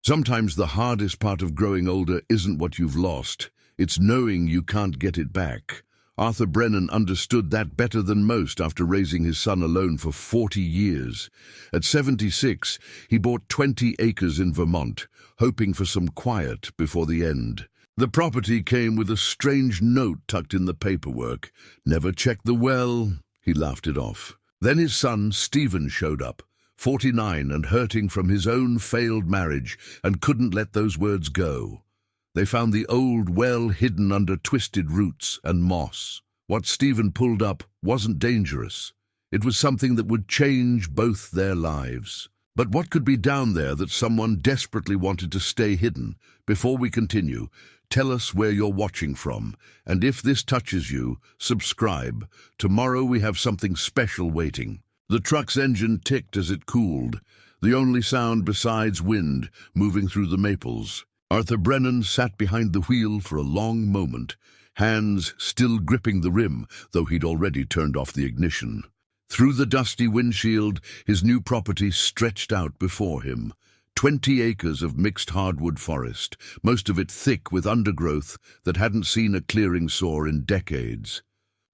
Sometimes the hardest part of growing older isn't what you've lost, it's knowing you can't get it back. Arthur Brennan understood that better than most after raising his son alone for 40 years. At 76, he bought 20 acres in Vermont, hoping for some quiet before the end. The property came with a strange note tucked in the paperwork. "Never check the well," he laughed it off. Then his son, Stephen, showed up, 49 and hurting from his own failed marriage, and couldn't let those words go. They found the old well hidden under twisted roots and moss. What Stephen pulled up wasn't dangerous. It was something that would change both their lives. But what could be down there that someone desperately wanted to stay hidden? Before we continue, tell us where you're watching from, and if this touches you, subscribe. Tomorrow we have something special waiting. The truck's engine ticked as it cooled, the only sound besides wind moving through the maples. Arthur Brennan sat behind the wheel for a long moment, hands still gripping the rim, though he'd already turned off the ignition. Through the dusty windshield, his new property stretched out before him. 20 acres of mixed hardwood forest, most of it thick with undergrowth that hadn't seen a clearing saw in decades.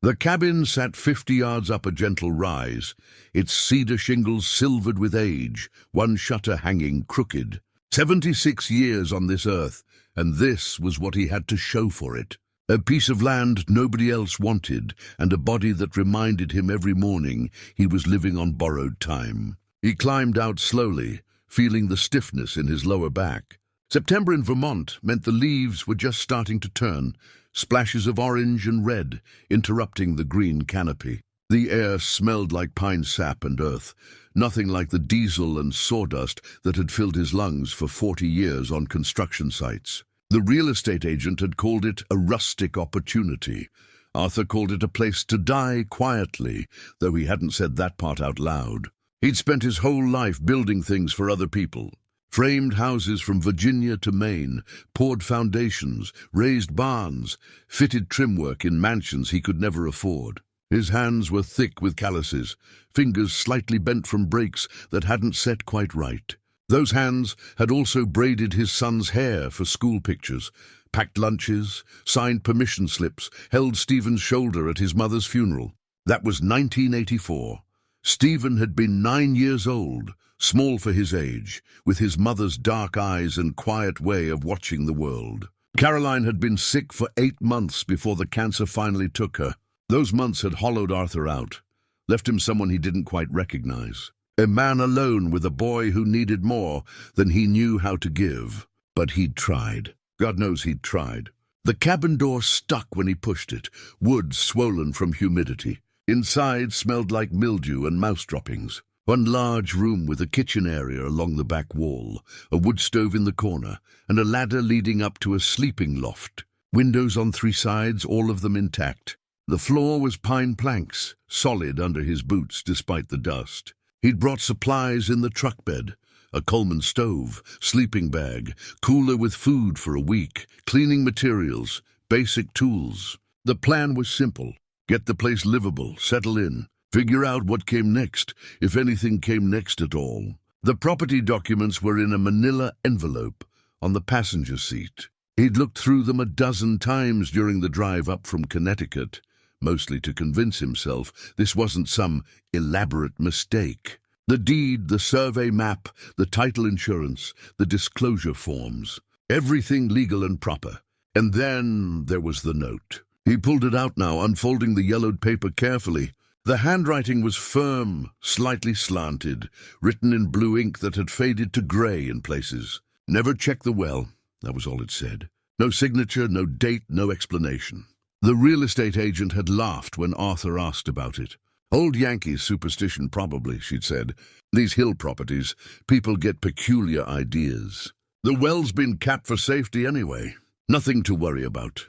The cabin sat 50 yards up a gentle rise, its cedar shingles silvered with age, one shutter hanging crooked. 76 years on this earth, and this was what he had to show for it. A piece of land nobody else wanted, and a body that reminded him every morning he was living on borrowed time. He climbed out slowly, feeling the stiffness in his lower back. September in Vermont meant the leaves were just starting to turn, splashes of orange and red interrupting the green canopy. The air smelled like pine sap and earth, nothing like the diesel and sawdust that had filled his lungs for 40 years on construction sites. The real estate agent had called it a rustic opportunity. Arthur called it a place to die quietly, though he hadn't said that part out loud. He'd spent his whole life building things for other people. Framed houses from Virginia to Maine, poured foundations, raised barns, fitted trimwork in mansions he could never afford. His hands were thick with calluses, fingers slightly bent from breaks that hadn't set quite right. Those hands had also braided his son's hair for school pictures, packed lunches, signed permission slips, held Stephen's shoulder at his mother's funeral. That was 1984. Stephen had been 9 years old, small for his age, with his mother's dark eyes and quiet way of watching the world. Caroline had been sick for 8 months before the cancer finally took her. Those months had hollowed Arthur out, left him someone he didn't quite recognize. A man alone with a boy who needed more than he knew how to give. But he'd tried. God knows he'd tried. The cabin door stuck when he pushed it, wood swollen from humidity. Inside smelled like mildew and mouse droppings. One large room with a kitchen area along the back wall, a wood stove in the corner, and a ladder leading up to a sleeping loft. Windows on 3 sides, all of them intact. The floor was pine planks, solid under his boots despite the dust. He'd brought supplies in the truck bed, a Coleman stove, sleeping bag, cooler with food for a week, cleaning materials, basic tools. The plan was simple. Get the place livable, settle in, figure out what came next, if anything came next at all. The property documents were in a manila envelope on the passenger seat. He'd looked through them a dozen times during the drive up from Connecticut, mostly to convince himself this wasn't some elaborate mistake. The deed, the survey map, the title insurance, the disclosure forms, everything legal and proper. And then there was the note. He pulled it out now, unfolding the yellowed paper carefully. The handwriting was firm, slightly slanted, written in blue ink that had faded to gray in places. Never check the well, that was all it said. No signature, no date, no explanation. The real estate agent had laughed when Arthur asked about it. Old Yankee superstition probably, she'd said. These hill properties, people get peculiar ideas. The well's been capped for safety anyway. Nothing to worry about.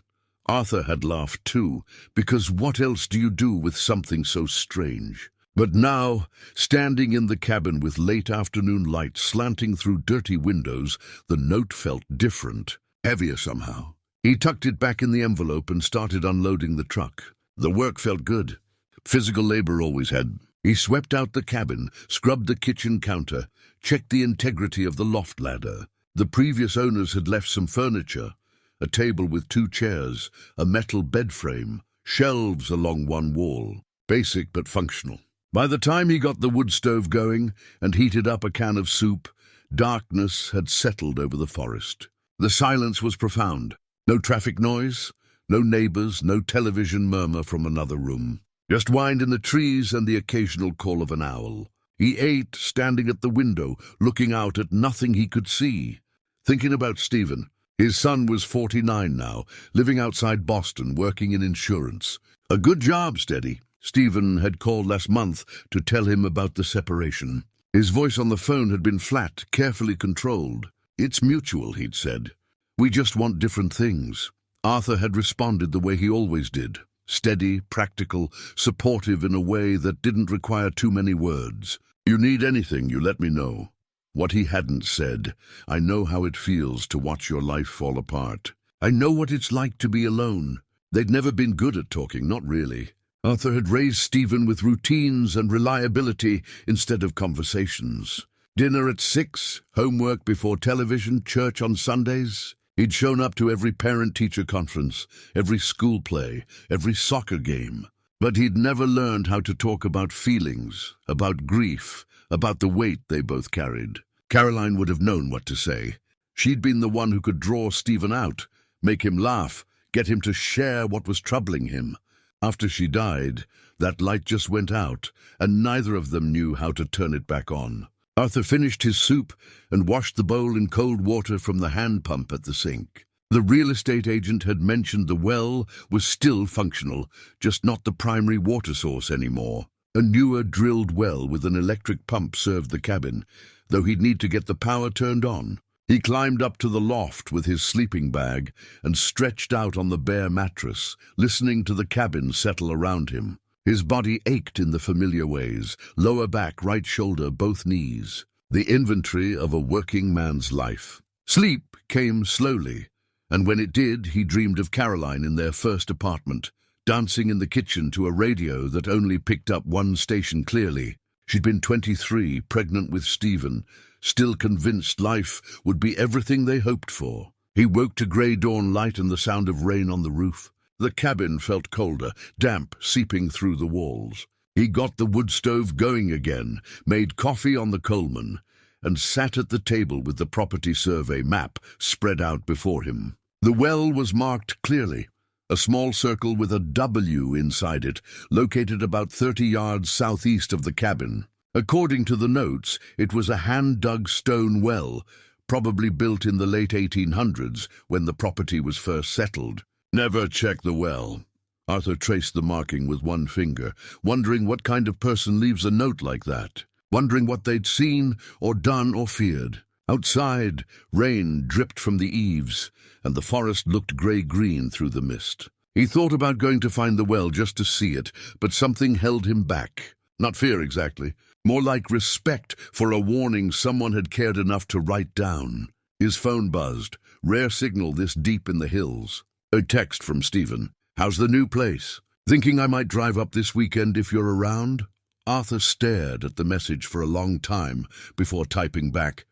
Arthur had laughed too, because what else do you do with something so strange? But now, standing in the cabin with late afternoon light slanting through dirty windows, the note felt different, heavier somehow. He tucked it back in the envelope and started unloading the truck. The work felt good. Physical labor always had. He swept out the cabin, scrubbed the kitchen counter, checked the integrity of the loft ladder. The previous owners had left some furniture, a table with 2 chairs, a metal bed frame, shelves along one wall. Basic but functional. By the time he got the wood stove going and heated up a can of soup, darkness had settled over the forest. The silence was profound. No traffic noise, no neighbors, no television murmur from another room. Just wind in the trees and the occasional call of an owl. He ate, standing at the window, looking out at nothing he could see. Thinking about Stephen. His son was 49 now, living outside Boston, working in insurance. A good job, steady. Stephen had called last month to tell him about the separation. His voice on the phone had been flat, carefully controlled. "It's mutual," he'd said. "We just want different things." Arthur had responded the way he always did. Steady, practical, supportive in a way that didn't require too many words. "You need anything, you let me know." What he hadn't said: "I know how it feels to watch your life fall apart. I know what it's like to be alone." They'd never been good at talking, not really. Arthur had raised Stephen with routines and reliability instead of conversations. Dinner at 6, homework before television, church on Sundays. He'd shown up to every parent-teacher conference, every school play, every soccer game. But he'd never learned how to talk about feelings, about grief, about the weight they both carried. Caroline would have known what to say. She'd been the one who could draw Stephen out, make him laugh, get him to share what was troubling him. After she died, that light just went out, and neither of them knew how to turn it back on. Arthur finished his soup and washed the bowl in cold water from the hand pump at the sink. The real estate agent had mentioned the well was still functional, just not the primary water source anymore. A newer drilled well with an electric pump served the cabin, though he'd need to get the power turned on. He climbed up to the loft with his sleeping bag and stretched out on the bare mattress, listening to the cabin settle around him. His body ached in the familiar ways: lower back, right shoulder, both knees. The inventory of a working man's life. Sleep came slowly, and when it did, he dreamed of Caroline in their first apartment, dancing in the kitchen to a radio that only picked up one station clearly. She'd been 23, pregnant with Stephen, still convinced life would be everything they hoped for. He woke to grey dawn light and the sound of rain on the roof. The cabin felt colder, damp, seeping through the walls. He got the wood stove going again, made coffee on the Coleman, and sat at the table with the property survey map spread out before him. The well was marked clearly, a small circle with a W inside it, located about 30 yards southeast of the cabin. According to the notes, it was a hand-dug stone well, probably built in the late 1800s when the property was first settled. "Never check the well." Arthur traced the marking with one finger, wondering what kind of person leaves a note like that, wondering what they'd seen or done or feared. Outside, rain dripped from the eaves, and the forest looked grey-green through the mist. He thought about going to find the well just to see it, but something held him back. Not fear exactly, more like respect for a warning someone had cared enough to write down. His phone buzzed, rare signal this deep in the hills. A text from Stephen. "How's the new place? Thinking I might drive up this weekend if you're around?" Arthur stared at the message for a long time before typing back,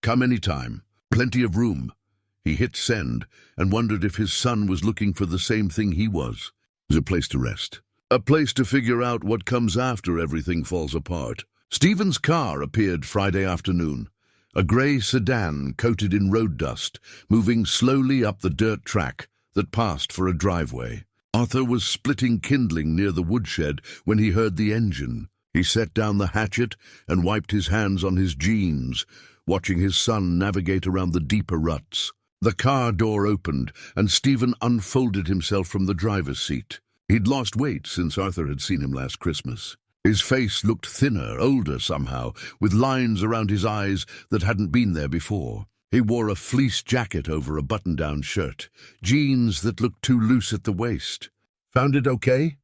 "Come anytime. Plenty of room." He hit send and wondered if his son was looking for the same thing he was. It was a place to rest. A place to figure out what comes after everything falls apart. Stephen's car appeared Friday afternoon. A grey sedan coated in road dust, moving slowly up the dirt track that passed for a driveway. Arthur was splitting kindling near the woodshed when he heard the engine. He set down the hatchet and wiped his hands on his jeans, watching his son navigate around the deeper ruts. The car door opened, and Stephen unfolded himself from the driver's seat. He'd lost weight since Arthur had seen him last Christmas. His face looked thinner, older somehow, with lines around his eyes that hadn't been there before. He wore a fleece jacket over a button-down shirt, jeans that looked too loose at the waist. "Found it okay?"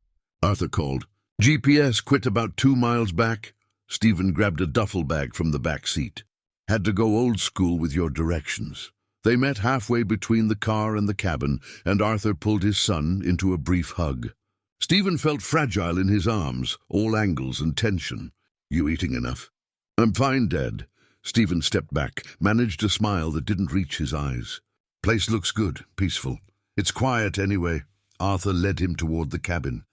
Arthur called. "GPS quit about 2 miles back." Stephen grabbed a duffel bag from the back seat. "Had to go old school with your directions." They met halfway between the car and the cabin, and Arthur pulled his son into a brief hug. Stephen felt fragile in his arms, all angles and tension. "You eating enough?" "I'm fine, Dad. Stephen stepped back, managed a smile that didn't reach his eyes. Place looks good, peaceful. It's quiet anyway. Arthur led him toward the cabin.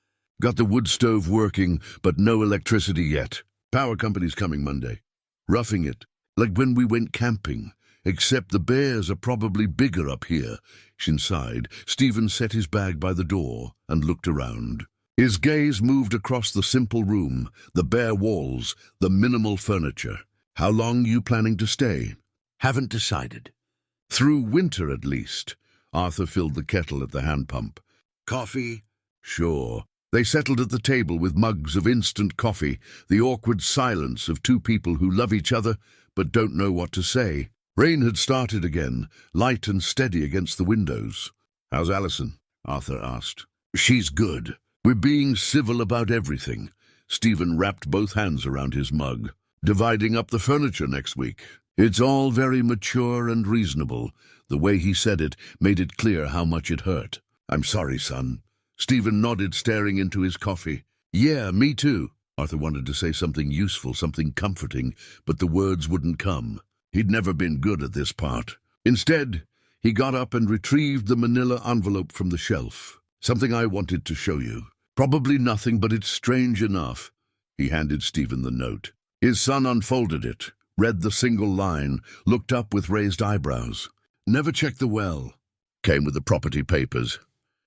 Got the wood stove working, but no electricity yet. Power company's coming Monday. Roughing it, like when we went camping. Except the bears are probably bigger up here. Inside, Stephen set his bag by the door and looked around. His gaze moved across the simple room, the bare walls, the minimal furniture. How long you planning to stay? Haven't decided. Through winter at least. Arthur filled the kettle at the hand pump. Coffee? Sure. They settled at the table with mugs of instant coffee, the awkward silence of two people who love each other but don't know what to say. Rain had started again, light and steady against the windows. How's Allison? Arthur asked. She's good. We're being civil about everything. Stephen wrapped both hands around his mug. Dividing up the furniture next week. It's all very mature and reasonable. The way he said it made it clear how much it hurt. I'm sorry, son. Stephen nodded, staring into his coffee. Yeah, me too. Arthur wanted to say something useful, something comforting, but the words wouldn't come. He'd never been good at this part. Instead, he got up and retrieved the manila envelope from the shelf. Something I wanted to show you. Probably nothing, but it's strange enough. He handed Stephen the note. His son unfolded it, read the single line, looked up with raised eyebrows. Never checked the well. Came with the property papers.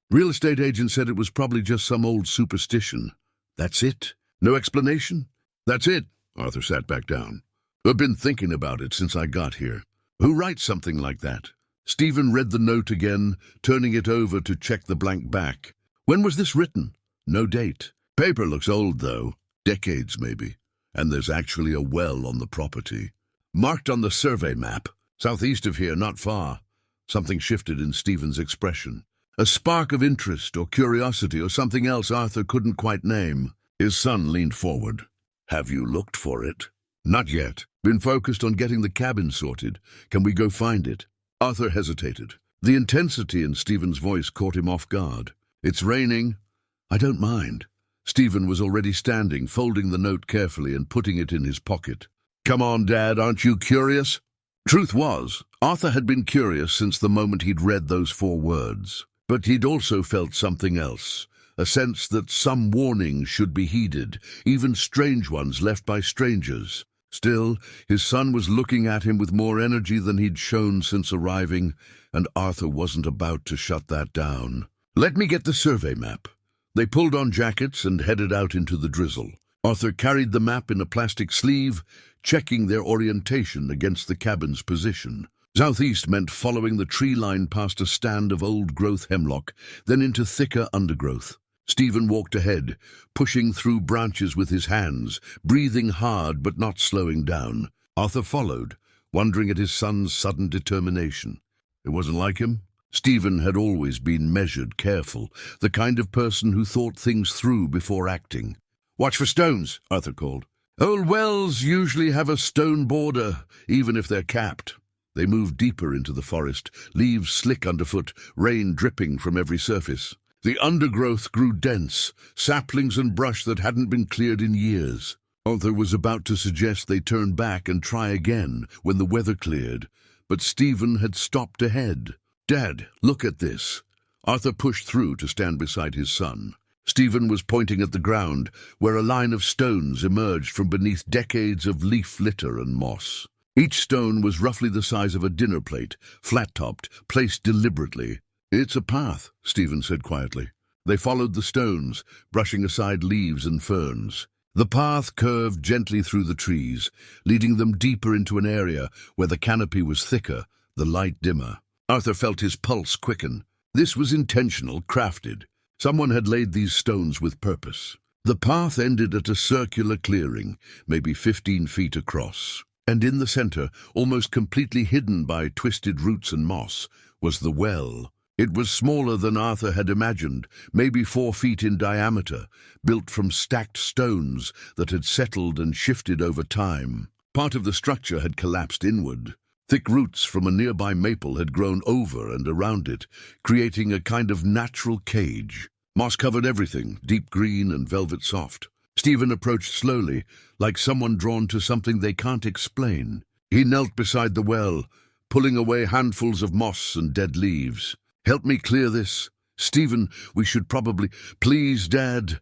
Real estate agent said it was probably just some old superstition. That's it? No explanation? That's it. Arthur sat back down. I've been thinking about it since I got here. Who writes something like that? Stephen read the note again, turning it over to check the blank back. When was this written? No date. Paper looks old, though. Decades, maybe. And there's actually a well on the property. Marked on the survey map. Southeast of here, not far. Something shifted in Stephen's expression. A spark of interest or curiosity or something else Arthur couldn't quite name. His son leaned forward. Have you looked for it? Not yet. Been focused on getting the cabin sorted. Can we go find it? Arthur hesitated. The intensity in Stephen's voice caught him off guard. It's raining. I don't mind. Stephen was already standing, folding the note carefully and putting it in his pocket. Come on, Dad, aren't you curious? Truth was, Arthur had been curious since the moment he'd read those 4 words. But he'd also felt something else, a sense that some warnings should be heeded, even strange ones left by strangers. Still, his son was looking at him with more energy than he'd shown since arriving, and Arthur wasn't about to shut that down. Let me get the survey map. They pulled on jackets and headed out into the drizzle. Arthur carried the map in a plastic sleeve, checking their orientation against the cabin's position. Southeast meant following the tree line past a stand of old-growth hemlock, then into thicker undergrowth. Stephen walked ahead, pushing through branches with his hands, breathing hard but not slowing down. Arthur followed, wondering at his son's sudden determination. It wasn't like him. Stephen had always been measured, careful, the kind of person who thought things through before acting. Watch for stones, Arthur called. Old wells usually have a stone border, even if they're capped. They moved deeper into the forest, leaves slick underfoot, rain dripping from every surface. The undergrowth grew dense, saplings and brush that hadn't been cleared in years. Arthur was about to suggest they turn back and try again when the weather cleared, but Stephen had stopped ahead. Dad, look at this. Arthur pushed through to stand beside his son. Stephen was pointing at the ground, where a line of stones emerged from beneath decades of leaf litter and moss. Each stone was roughly the size of a dinner plate, flat-topped, placed deliberately. It's a path, Stephen said quietly. They followed the stones, brushing aside leaves and ferns. The path curved gently through the trees, leading them deeper into an area where the canopy was thicker, the light dimmer. Arthur felt his pulse quicken. This was intentional, crafted. Someone had laid these stones with purpose. The path ended at a circular clearing, maybe 15 feet across. And in the center, almost completely hidden by twisted roots and moss, was the well. It was smaller than Arthur had imagined, maybe 4 feet in diameter, built from stacked stones that had settled and shifted over time. Part of the structure had collapsed inward. Thick roots from a nearby maple had grown over and around it, creating a kind of natural cage. Moss covered everything, deep green and velvet soft. Stephen approached slowly, like someone drawn to something they can't explain. He knelt beside the well, pulling away handfuls of moss and dead leaves. "Help me clear this. Stephen, we should probably—" "Please, Dad."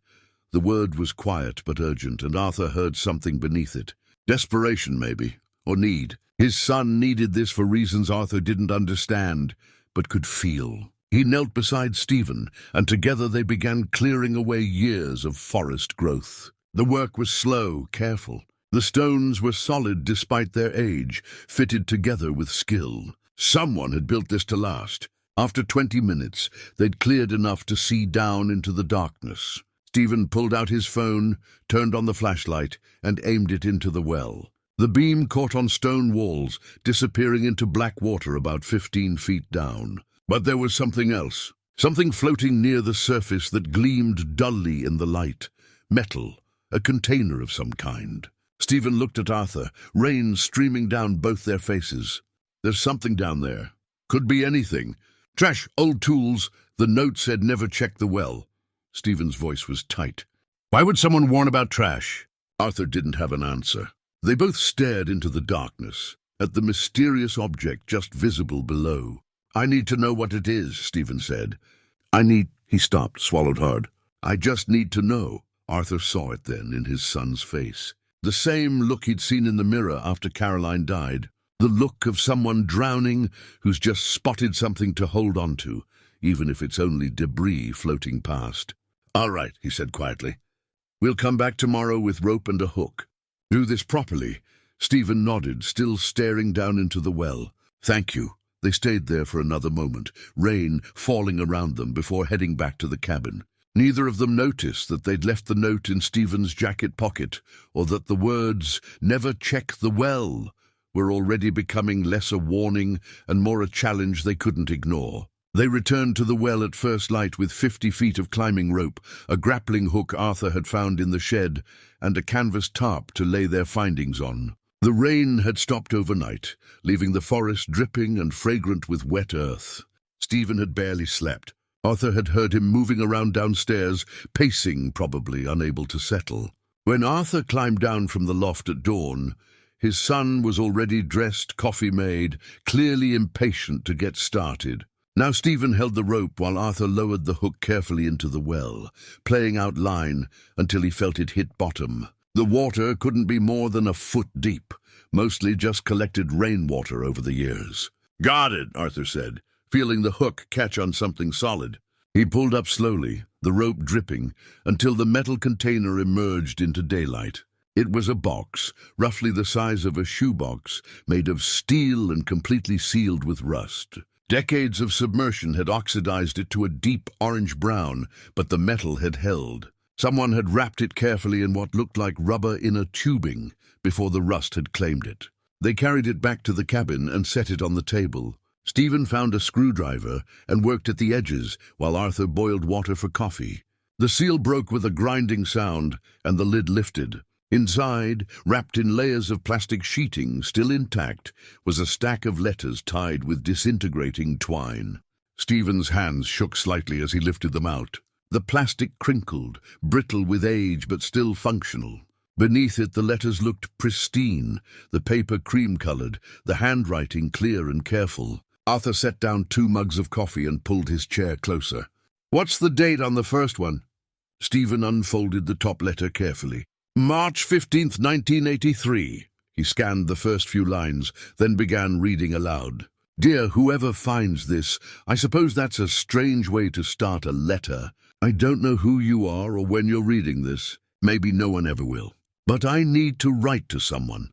The word was quiet but urgent, and Arthur heard something beneath it. Desperation, maybe, or need. His son needed this for reasons Arthur didn't understand, but could feel. He knelt beside Stephen, and together they began clearing away years of forest growth. The work was slow, careful. The stones were solid despite their age, fitted together with skill. Someone had built this to last. After 20 minutes, they'd cleared enough to see down into the darkness. Stephen pulled out his phone, turned on the flashlight, and aimed it into the well. The beam caught on stone walls, disappearing into black water about 15 feet down. But there was something else, something floating near the surface that gleamed dully in the light. Metal, a container of some kind. Stephen looked at Arthur, rain streaming down both their faces. "There's something down there. Could be anything. Trash, old tools." The note said never check the well. Stephen's voice was tight. "Why would someone warn about trash?" Arthur didn't have an answer. They both stared into the darkness, at the mysterious object just visible below. "I need to know what it is," Stephen said. He stopped, swallowed hard. "I just need to know." Arthur saw it then in his son's face. The same look he'd seen in the mirror after Caroline died. The look of someone drowning who's just spotted something to hold on to, even if it's only debris floating past. "All right," he said quietly. "We'll come back tomorrow with rope and a hook. Do this properly." Stephen nodded, still staring down into the well. "Thank you." They stayed there for another moment, rain falling around them before heading back to the cabin. Neither of them noticed that they'd left the note in Stephen's jacket pocket, or that the words, "Never check the well," were already becoming less a warning and more a challenge they couldn't ignore. They returned to the well at first light with 50 feet of climbing rope, a grappling hook Arthur had found in the shed, and a canvas tarp to lay their findings on. The rain had stopped overnight, leaving the forest dripping and fragrant with wet earth. Stephen had barely slept. Arthur had heard him moving around downstairs, pacing, probably unable to settle. When Arthur climbed down from the loft at dawn, his son was already dressed, coffee made, clearly impatient to get started. Now Stephen held the rope while Arthur lowered the hook carefully into the well, playing out line until he felt it hit bottom. The water couldn't be more than a foot deep, mostly just collected rainwater over the years. "Got it," Arthur said, feeling the hook catch on something solid. He pulled up slowly, the rope dripping, until the metal container emerged into daylight. It was a box, roughly the size of a shoebox, made of steel and completely sealed with rust. Decades of submersion had oxidized it to a deep orange-brown, but the metal had held. Someone had wrapped it carefully in what looked like rubber inner tubing before the rust had claimed it. They carried it back to the cabin and set it on the table. Stephen found a screwdriver and worked at the edges while Arthur boiled water for coffee. The seal broke with a grinding sound, and the lid lifted. Inside, wrapped in layers of plastic sheeting still intact, was a stack of letters tied with disintegrating twine. Stephen's hands shook slightly as he lifted them out. The plastic crinkled, brittle with age but still functional. Beneath it the letters looked pristine, the paper cream-colored, the handwriting clear and careful. Arthur set down 2 mugs of coffee and pulled his chair closer. "What's the date on the first one?" Stephen unfolded the top letter carefully. "March 15th, 1983. He scanned the first few lines, then began reading aloud. "Dear whoever finds this, I suppose that's a strange way to start a letter. I don't know who you are or when you're reading this. Maybe no one ever will. But I need to write to someone,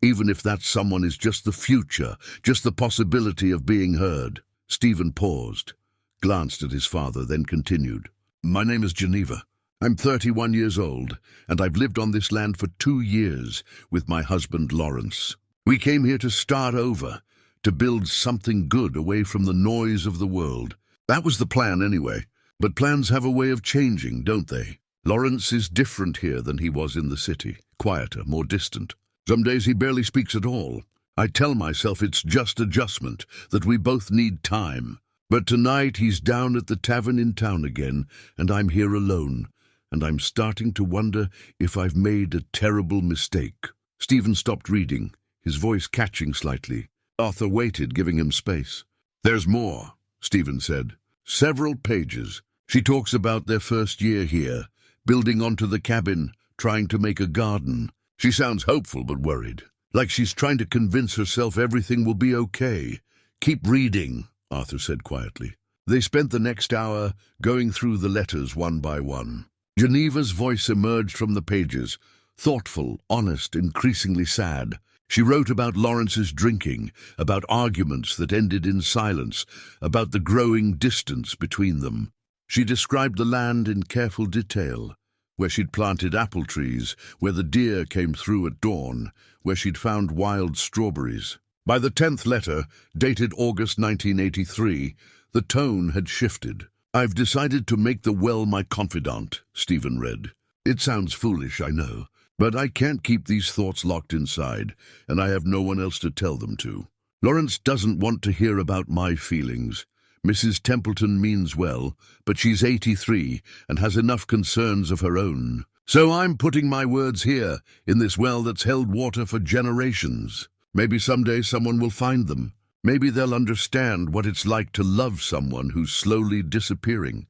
even if that someone is just the future, just the possibility of being heard." Stephen paused, glanced at his father, then continued. "My name is Geneva. I'm 31 years old, and I've lived on this land for 2 years with my husband Lawrence. We came here to start over, to build something good away from the noise of the world. That was the plan anyway. But plans have a way of changing, don't they? Lawrence is different here than he was in the city, quieter, more distant. Some days he barely speaks at all. I tell myself it's just adjustment, that we both need time. But tonight he's down at the tavern in town again, and I'm here alone, and I'm starting to wonder if I've made a terrible mistake." Stephen stopped reading. his voice catching slightly. Arthur waited, giving him space. "There's more," Stephen said. "Several pages. She talks about their first year here, building onto the cabin, trying to make a garden. She sounds hopeful but worried, like she's trying to convince herself everything will be okay." "Keep reading," Arthur said quietly. They spent the next hour going through the letters one by one. Geneva's voice emerged from the pages, thoughtful, honest, increasingly sad. She wrote about Lawrence's drinking, about arguments that ended in silence, about the growing distance between them. She described the land in careful detail, where she'd planted apple trees, where the deer came through at dawn, where she'd found wild strawberries. By the 10th letter, dated August 1983, the tone had shifted. "I've decided to make the well my confidant," Stephen read. "It sounds foolish, I know, but I can't keep these thoughts locked inside, and I have no one else to tell them to. Lawrence doesn't want to hear about my feelings. Mrs. Templeton means well, but she's 83 and has enough concerns of her own. So I'm putting my words here, in this well that's held water for generations. Maybe someday someone will find them. Maybe they'll understand what it's like to love someone who's slowly disappearing."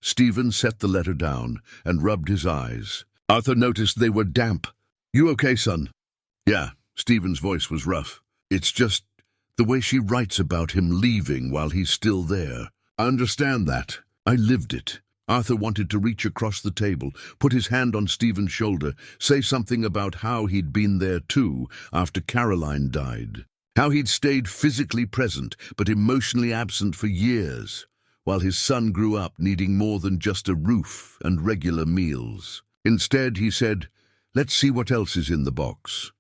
Stephen set the letter down and rubbed his eyes. Arthur noticed they were damp. "You okay, son?" "Yeah," Stephen's voice was rough. "It's just the way she writes about him leaving while he's still there. I understand that. I lived it." Arthur wanted to reach across the table, put his hand on Stephen's shoulder, say something about how he'd been there too after Caroline died. How he'd stayed physically present but emotionally absent for years, while his son grew up needing more than just a roof and regular meals. Instead, he said, "Let's see what else is in the box."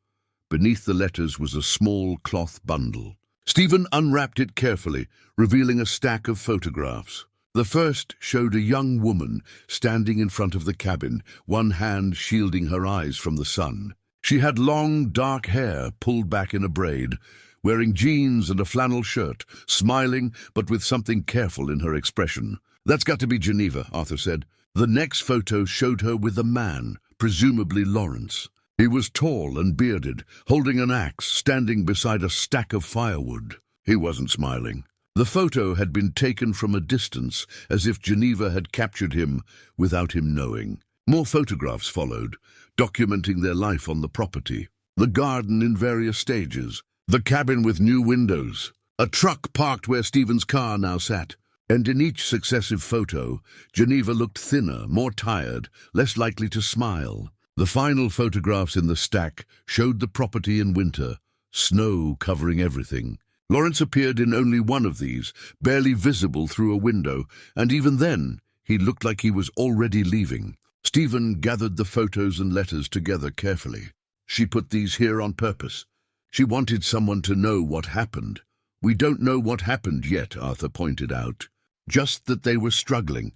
Beneath the letters was a small cloth bundle. Stephen unwrapped it carefully, revealing a stack of photographs. The first showed a young woman standing in front of the cabin, one hand shielding her eyes from the sun. She had long, dark hair pulled back in a braid, wearing jeans and a flannel shirt, smiling but with something careful in her expression. "That's got to be Geneva," Arthur said. The next photo showed her with a man, presumably Lawrence. He was tall and bearded, holding an axe, standing beside a stack of firewood. He wasn't smiling. The photo had been taken from a distance, as if Geneva had captured him without him knowing. More photographs followed, documenting their life on the property. The garden in various stages, the cabin with new windows, a truck parked where Stephen's car now sat. And in each successive photo, Geneva looked thinner, more tired, less likely to smile. The final photographs in the stack showed the property in winter, snow covering everything. Lawrence appeared in only one of these, barely visible through a window, and even then, he looked like he was already leaving. Stephen gathered the photos and letters together carefully. "She put these here on purpose. She wanted someone to know what happened. We don't know what happened yet," Arthur pointed out. "Just that they were struggling.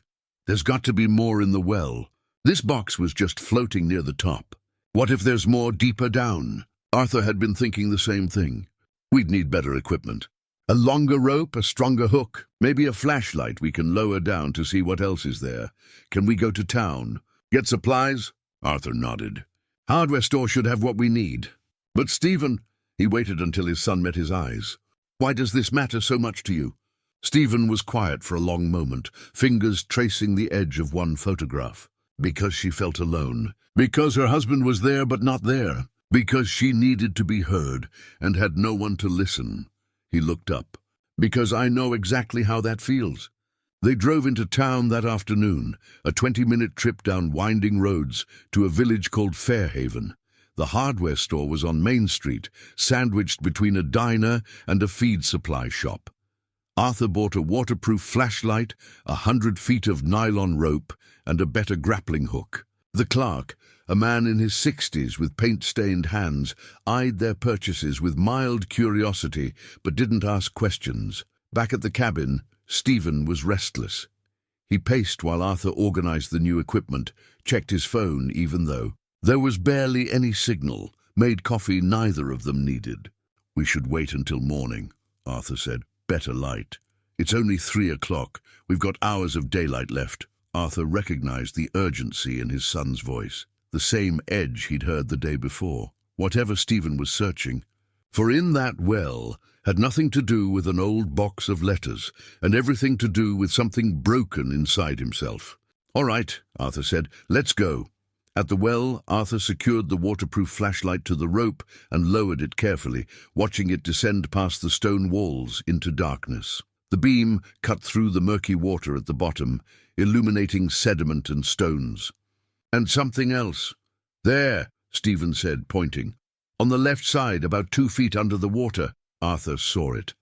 There's got to be more in the well. This box was just floating near the top. What if there's more deeper down?" Arthur had been thinking the same thing. "We'd need better equipment. A longer rope, a stronger hook, maybe a flashlight we can lower down to see what else is there. Can we go to town? Get supplies?" Arthur nodded. "Hardware store should have what we need." "But Stephen—" He waited until his son met his eyes. "Why does this matter so much to you?" Stephen was quiet for a long moment, fingers tracing the edge of one photograph. "Because she felt alone. Because her husband was there but not there. Because she needed to be heard and had no one to listen." He looked up. "Because I know exactly how that feels." They drove into town that afternoon, a 20-minute trip down winding roads to a village called Fairhaven. The hardware store was on Main Street, sandwiched between a diner and a feed supply shop. Arthur bought a waterproof flashlight, 100 feet of nylon rope, and a better grappling hook. The clerk, a man in his 60s with paint-stained hands, eyed their purchases with mild curiosity but didn't ask questions. Back at the cabin, Stephen was restless. He paced while Arthur organized the new equipment, checked his phone even though there was barely any signal, made coffee neither of them needed. "We should wait until morning," Arthur said. "Better light. It's only 3 o'clock. We've got hours of daylight left." Arthur recognized the urgency in his son's voice, the same edge he'd heard the day before. Whatever Stephen was searching, For in that well had nothing to do with an old box of letters, and everything to do with something broken inside himself. "All right," Arthur said, "let's go." At the well, Arthur secured the waterproof flashlight to the rope and lowered it carefully, watching it descend past the stone walls into darkness. The beam cut through the murky water at the bottom, illuminating sediment and stones. "And something else. There," Stephen said, pointing. "On the left side, about 2 feet under the water." Arthur saw it.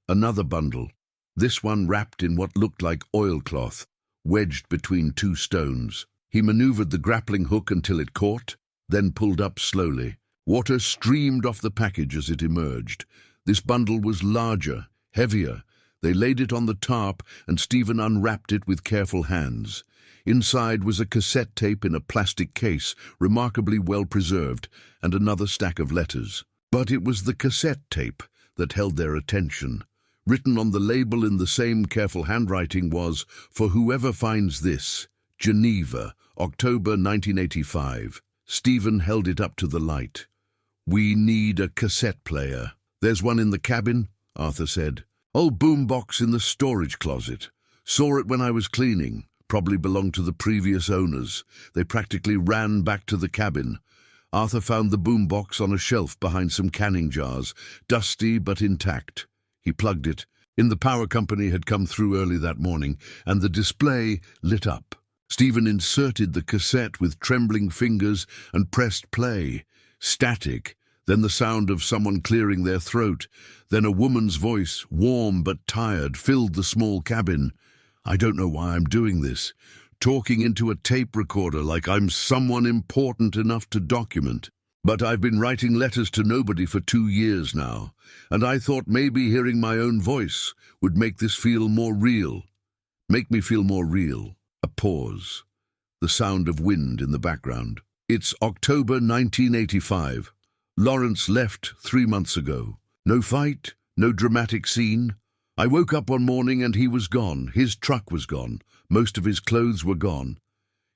Another bundle, this one wrapped in what looked like oilcloth, wedged between 2 stones. He maneuvered the grappling hook until it caught, then pulled up slowly. Water streamed off the package as it emerged. This bundle was larger, heavier. They laid it on the tarp, and Stephen unwrapped it with careful hands. Inside was a cassette tape in a plastic case, remarkably well preserved, and another stack of letters. But it was the cassette tape that held their attention. Written on the label in the same careful handwriting was, "For whoever finds this, Geneva, October 1985. Stephen held it up to the light. "We need a cassette player." "There's one in the cabin," Arthur said. "Old boombox in the storage closet. Saw it when I was cleaning. Probably belonged to the previous owners. They practically ran back to the cabin." Arthur found the boombox on a shelf behind some canning jars, dusty but intact. He plugged it. The power company had come through early that morning, and the display lit up. Stephen inserted the cassette with trembling fingers and pressed play. Static, then the sound of someone clearing their throat, then a woman's voice, warm but tired, filled the small cabin. "I don't know why I'm doing this. Talking into a tape recorder like I'm someone important enough to document. But I've been writing letters to nobody for 2 years now, and I thought maybe hearing my own voice would make this feel more real. Make me feel more real." A pause. The sound of wind in the background. "It's October 1985. Lawrence left 3 months ago. No fight, no dramatic scene. I woke up one morning and he was gone. His truck was gone. Most of his clothes were gone.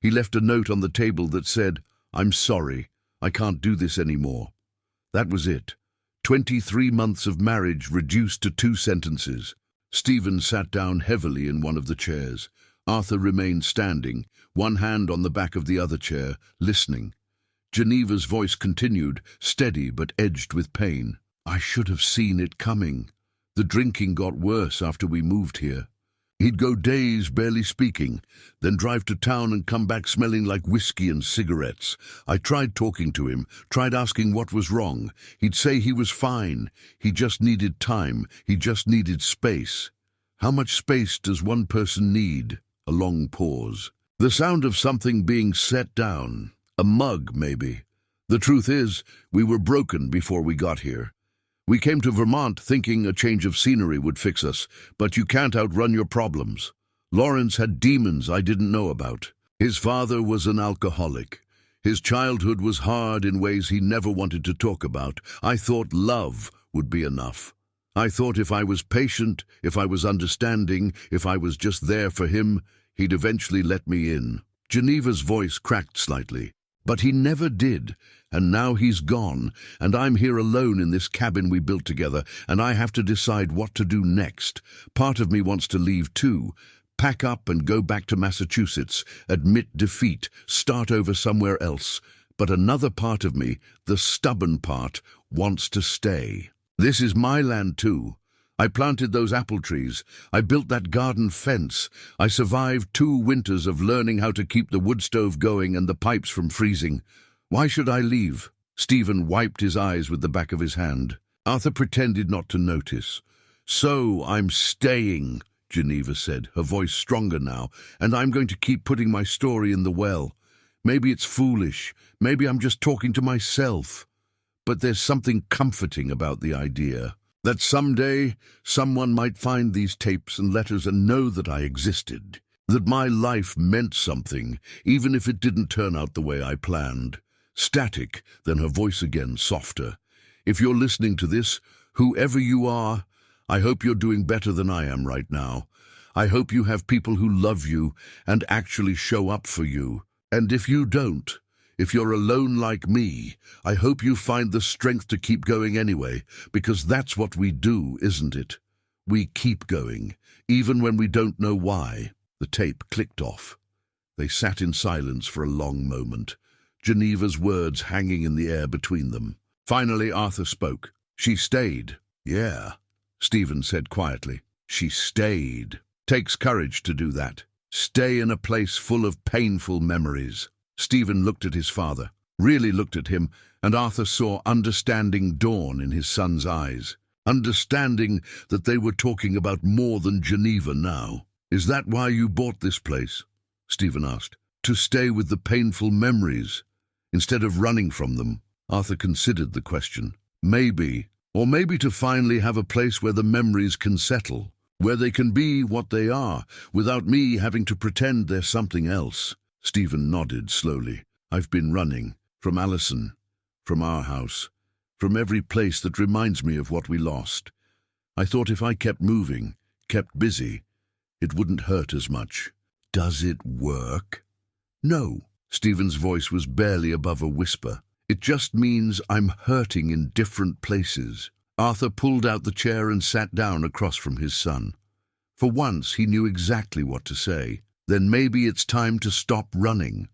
He left a note on the table that said, 'I'm sorry. I can't do this anymore.' That was it. 23 months of marriage reduced to 2 sentences. Stephen sat down heavily in one of the chairs. Arthur remained standing, one hand on the back of the other chair, listening. Geneva's voice continued, steady but edged with pain. "I should have seen it coming. The drinking got worse after we moved here. He'd go days barely speaking, then drive to town and come back smelling like whiskey and cigarettes. I tried talking to him, tried asking what was wrong. He'd say he was fine. He just needed time. He just needed space. How much space does one person need?" A long pause. The sound of something being set down. A mug, maybe. "The truth is, we were broken before we got here. We came to Vermont thinking a change of scenery would fix us, but you can't outrun your problems. Lawrence had demons I didn't know about. His father was an alcoholic. His childhood was hard in ways he never wanted to talk about. I thought love would be enough. I thought if I was patient, if I was understanding, if I was just there for him, he'd eventually let me in." Geneva's voice cracked slightly. "But he never did, and now he's gone, and I'm here alone in this cabin we built together, and I have to decide what to do next. Part of me wants to leave too, pack up and go back to Massachusetts, admit defeat, start over somewhere else. But another part of me, the stubborn part, wants to stay. This is my land too. I planted those apple trees. I built that garden fence. I survived 2 winters of learning how to keep the wood stove going and the pipes from freezing. Why should I leave?" Stephen wiped his eyes with the back of his hand. Arthur pretended not to notice. "So I'm staying," Geneva said, her voice stronger now, "and I'm going to keep putting my story in the well. Maybe it's foolish. Maybe I'm just talking to myself. But there's something comforting about the idea. That someday someone might find these tapes and letters and know that I existed, that my life meant something, even if it didn't turn out the way I planned." Static, then her voice again, softer. "If you're listening to this, whoever you are, I hope you're doing better than I am right now. I hope you have people who love you and actually show up for you. And if you don't, If you're alone like me, I hope you find the strength to keep going anyway, because that's what we do, isn't it? We keep going, even when we don't know why." The tape clicked off. They sat in silence for a long moment, Geneva's words hanging in the air between them. Finally, Arthur spoke. "She stayed." "Yeah," Stephen said quietly. "She stayed. Takes courage to do that. Stay in a place full of painful memories." Stephen looked at his father, really looked at him, and Arthur saw understanding dawn in his son's eyes. Understanding that they were talking about more than Geneva now. "Is that why you bought this place?" Stephen asked. "To stay with the painful memories, instead of running from them?" Arthur considered the question. "Maybe. Or maybe to finally have a place where the memories can settle, where they can be what they are, without me having to pretend they're something else." Stephen nodded slowly. "I've been running. From Allison. From our house. From every place that reminds me of what we lost. I thought if I kept moving, kept busy, it wouldn't hurt as much." "Does it work?" "No." Stephen's voice was barely above a whisper. "It just means I'm hurting in different places." Arthur pulled out the chair and sat down across from his son. For once he knew exactly what to say. Then maybe it's time to stop running.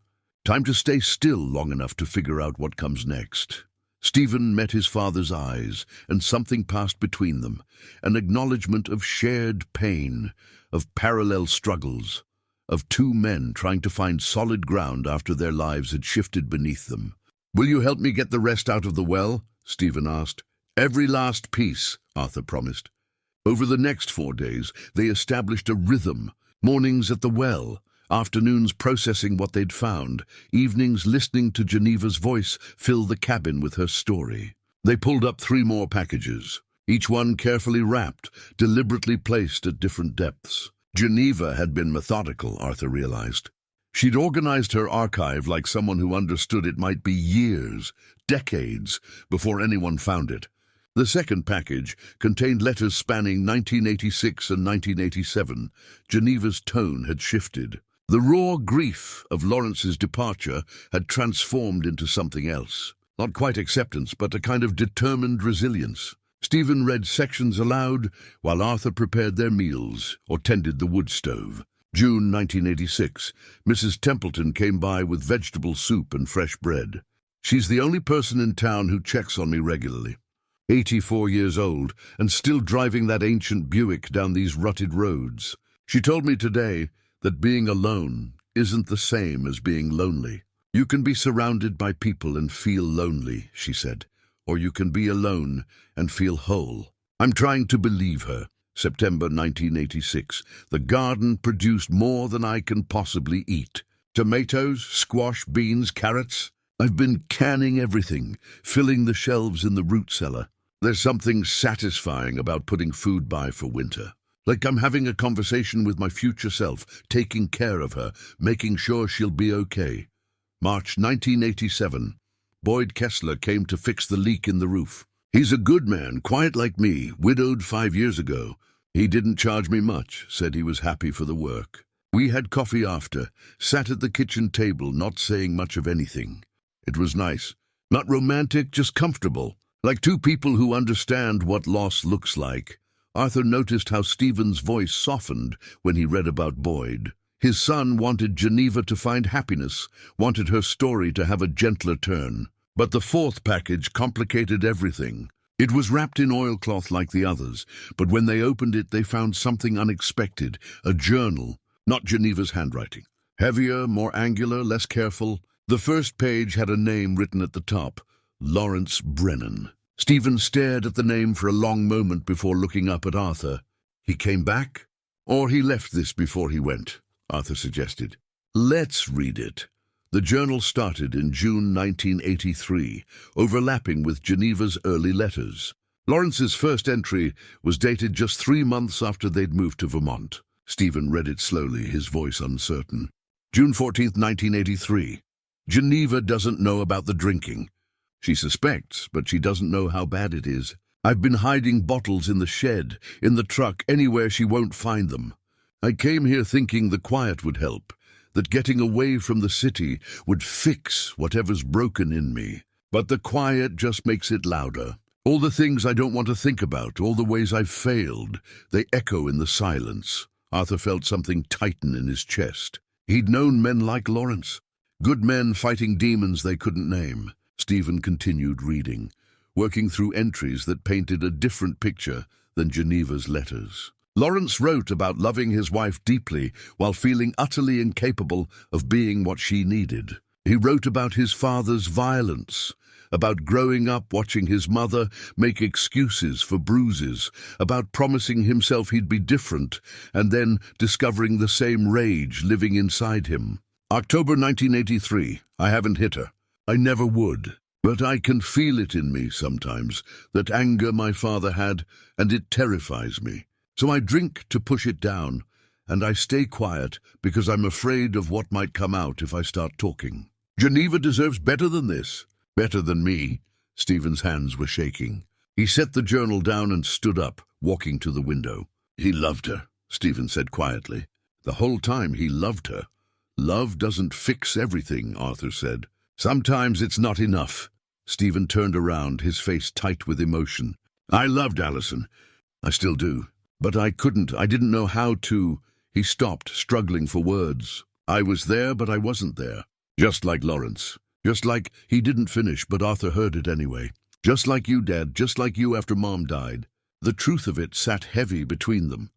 Time to stay still long enough to figure out what comes next. Stephen met his father's eyes, and something passed between them, an acknowledgement of shared pain, of parallel struggles, of two men trying to find solid ground after their lives had shifted beneath them. "Will you help me get the rest out of the well?" Stephen asked. "Every last piece," Arthur promised. Over the next 4 days, they established a rhythm. Mornings at the well, afternoons processing what they'd found, evenings listening to Geneva's voice fill the cabin with her story. They pulled up 3 more packages, each one carefully wrapped, deliberately placed at different depths. Geneva had been methodical, Arthur realized. She'd organized her archive like someone who understood it might be years, decades, before anyone found it. The second package contained letters spanning 1986 and 1987. Geneva's tone had shifted. The raw grief of Lawrence's departure had transformed into something else. Not quite acceptance, but a kind of determined resilience. Stephen read sections aloud while Arthur prepared their meals or tended the wood stove. June 1986. Mrs. Templeton came by with vegetable soup and fresh bread. "She's the only person in town who checks on me regularly. 84 years old, and still driving that ancient Buick down these rutted roads. She told me today that being alone isn't the same as being lonely. You can be surrounded by people and feel lonely," she said, "or you can be alone and feel whole." I'm trying to believe her. September 1986. The garden produced more than I can possibly eat. Tomatoes, squash, beans, carrots. I've been canning everything, filling the shelves in the root cellar. There's something satisfying about putting food by for winter. Like I'm having a conversation with my future self, taking care of her, making sure she'll be okay. March 1987. Boyd Kessler came to fix the leak in the roof. He's a good man, quiet like me, widowed 5 years ago. He didn't charge me much, said he was happy for the work. We had coffee after, sat at the kitchen table, not saying much of anything. It was nice. Not romantic, just comfortable. Like two people who understand what loss looks like. Arthur noticed how Stephen's voice softened when he read about Boyd. His son wanted Geneva to find happiness, wanted her story to have a gentler turn. But the fourth package complicated everything. It was wrapped in oilcloth like the others, but when they opened it they found something unexpected, a journal, not Geneva's handwriting. Heavier, more angular, less careful. The first page had a name written at the top, Lawrence Brennan. Stephen stared at the name for a long moment before looking up at Arthur. He came back? Or he left this before he went, Arthur suggested. Let's read it. The journal started in June 1983, overlapping with Geneva's early letters. Lawrence's first entry was dated just 3 months after they'd moved to Vermont. Stephen read it slowly, his voice uncertain. June 14th, 1983. Geneva doesn't know about the drinking. She suspects, but she doesn't know how bad it is. I've been hiding bottles in the shed, in the truck, anywhere she won't find them. I came here thinking the quiet would help, that getting away from the city would fix whatever's broken in me. But the quiet just makes it louder. All the things I don't want to think about, all the ways I've failed, they echo in the silence. Arthur felt something tighten in his chest. He'd known men like Lawrence, good men fighting demons they couldn't name. Stephen continued reading, working through entries that painted a different picture than Geneva's letters. Lawrence wrote about loving his wife deeply while feeling utterly incapable of being what she needed. He wrote about his father's violence, about growing up watching his mother make excuses for bruises, about promising himself he'd be different and then discovering the same rage living inside him. October 1983. I haven't hit her. I never would. But I can feel it in me sometimes, that anger my father had, and it terrifies me. So I drink to push it down, and I stay quiet because I'm afraid of what might come out if I start talking. Geneva deserves better than this. Better than me. Stephen's hands were shaking. He set the journal down and stood up, walking to the window. He loved her, Stephen said quietly. The whole time he loved her. Love doesn't fix everything, Arthur said. Sometimes it's not enough. Stephen turned around, his face tight with emotion. I loved Alison. I still do. But I didn't know how to. He stopped, struggling for words. I was there, but I wasn't there. Just like Lawrence. Just like he didn't finish, but Arthur heard it anyway. Just like you, Dad, just like you after Mom died. The truth of it sat heavy between them.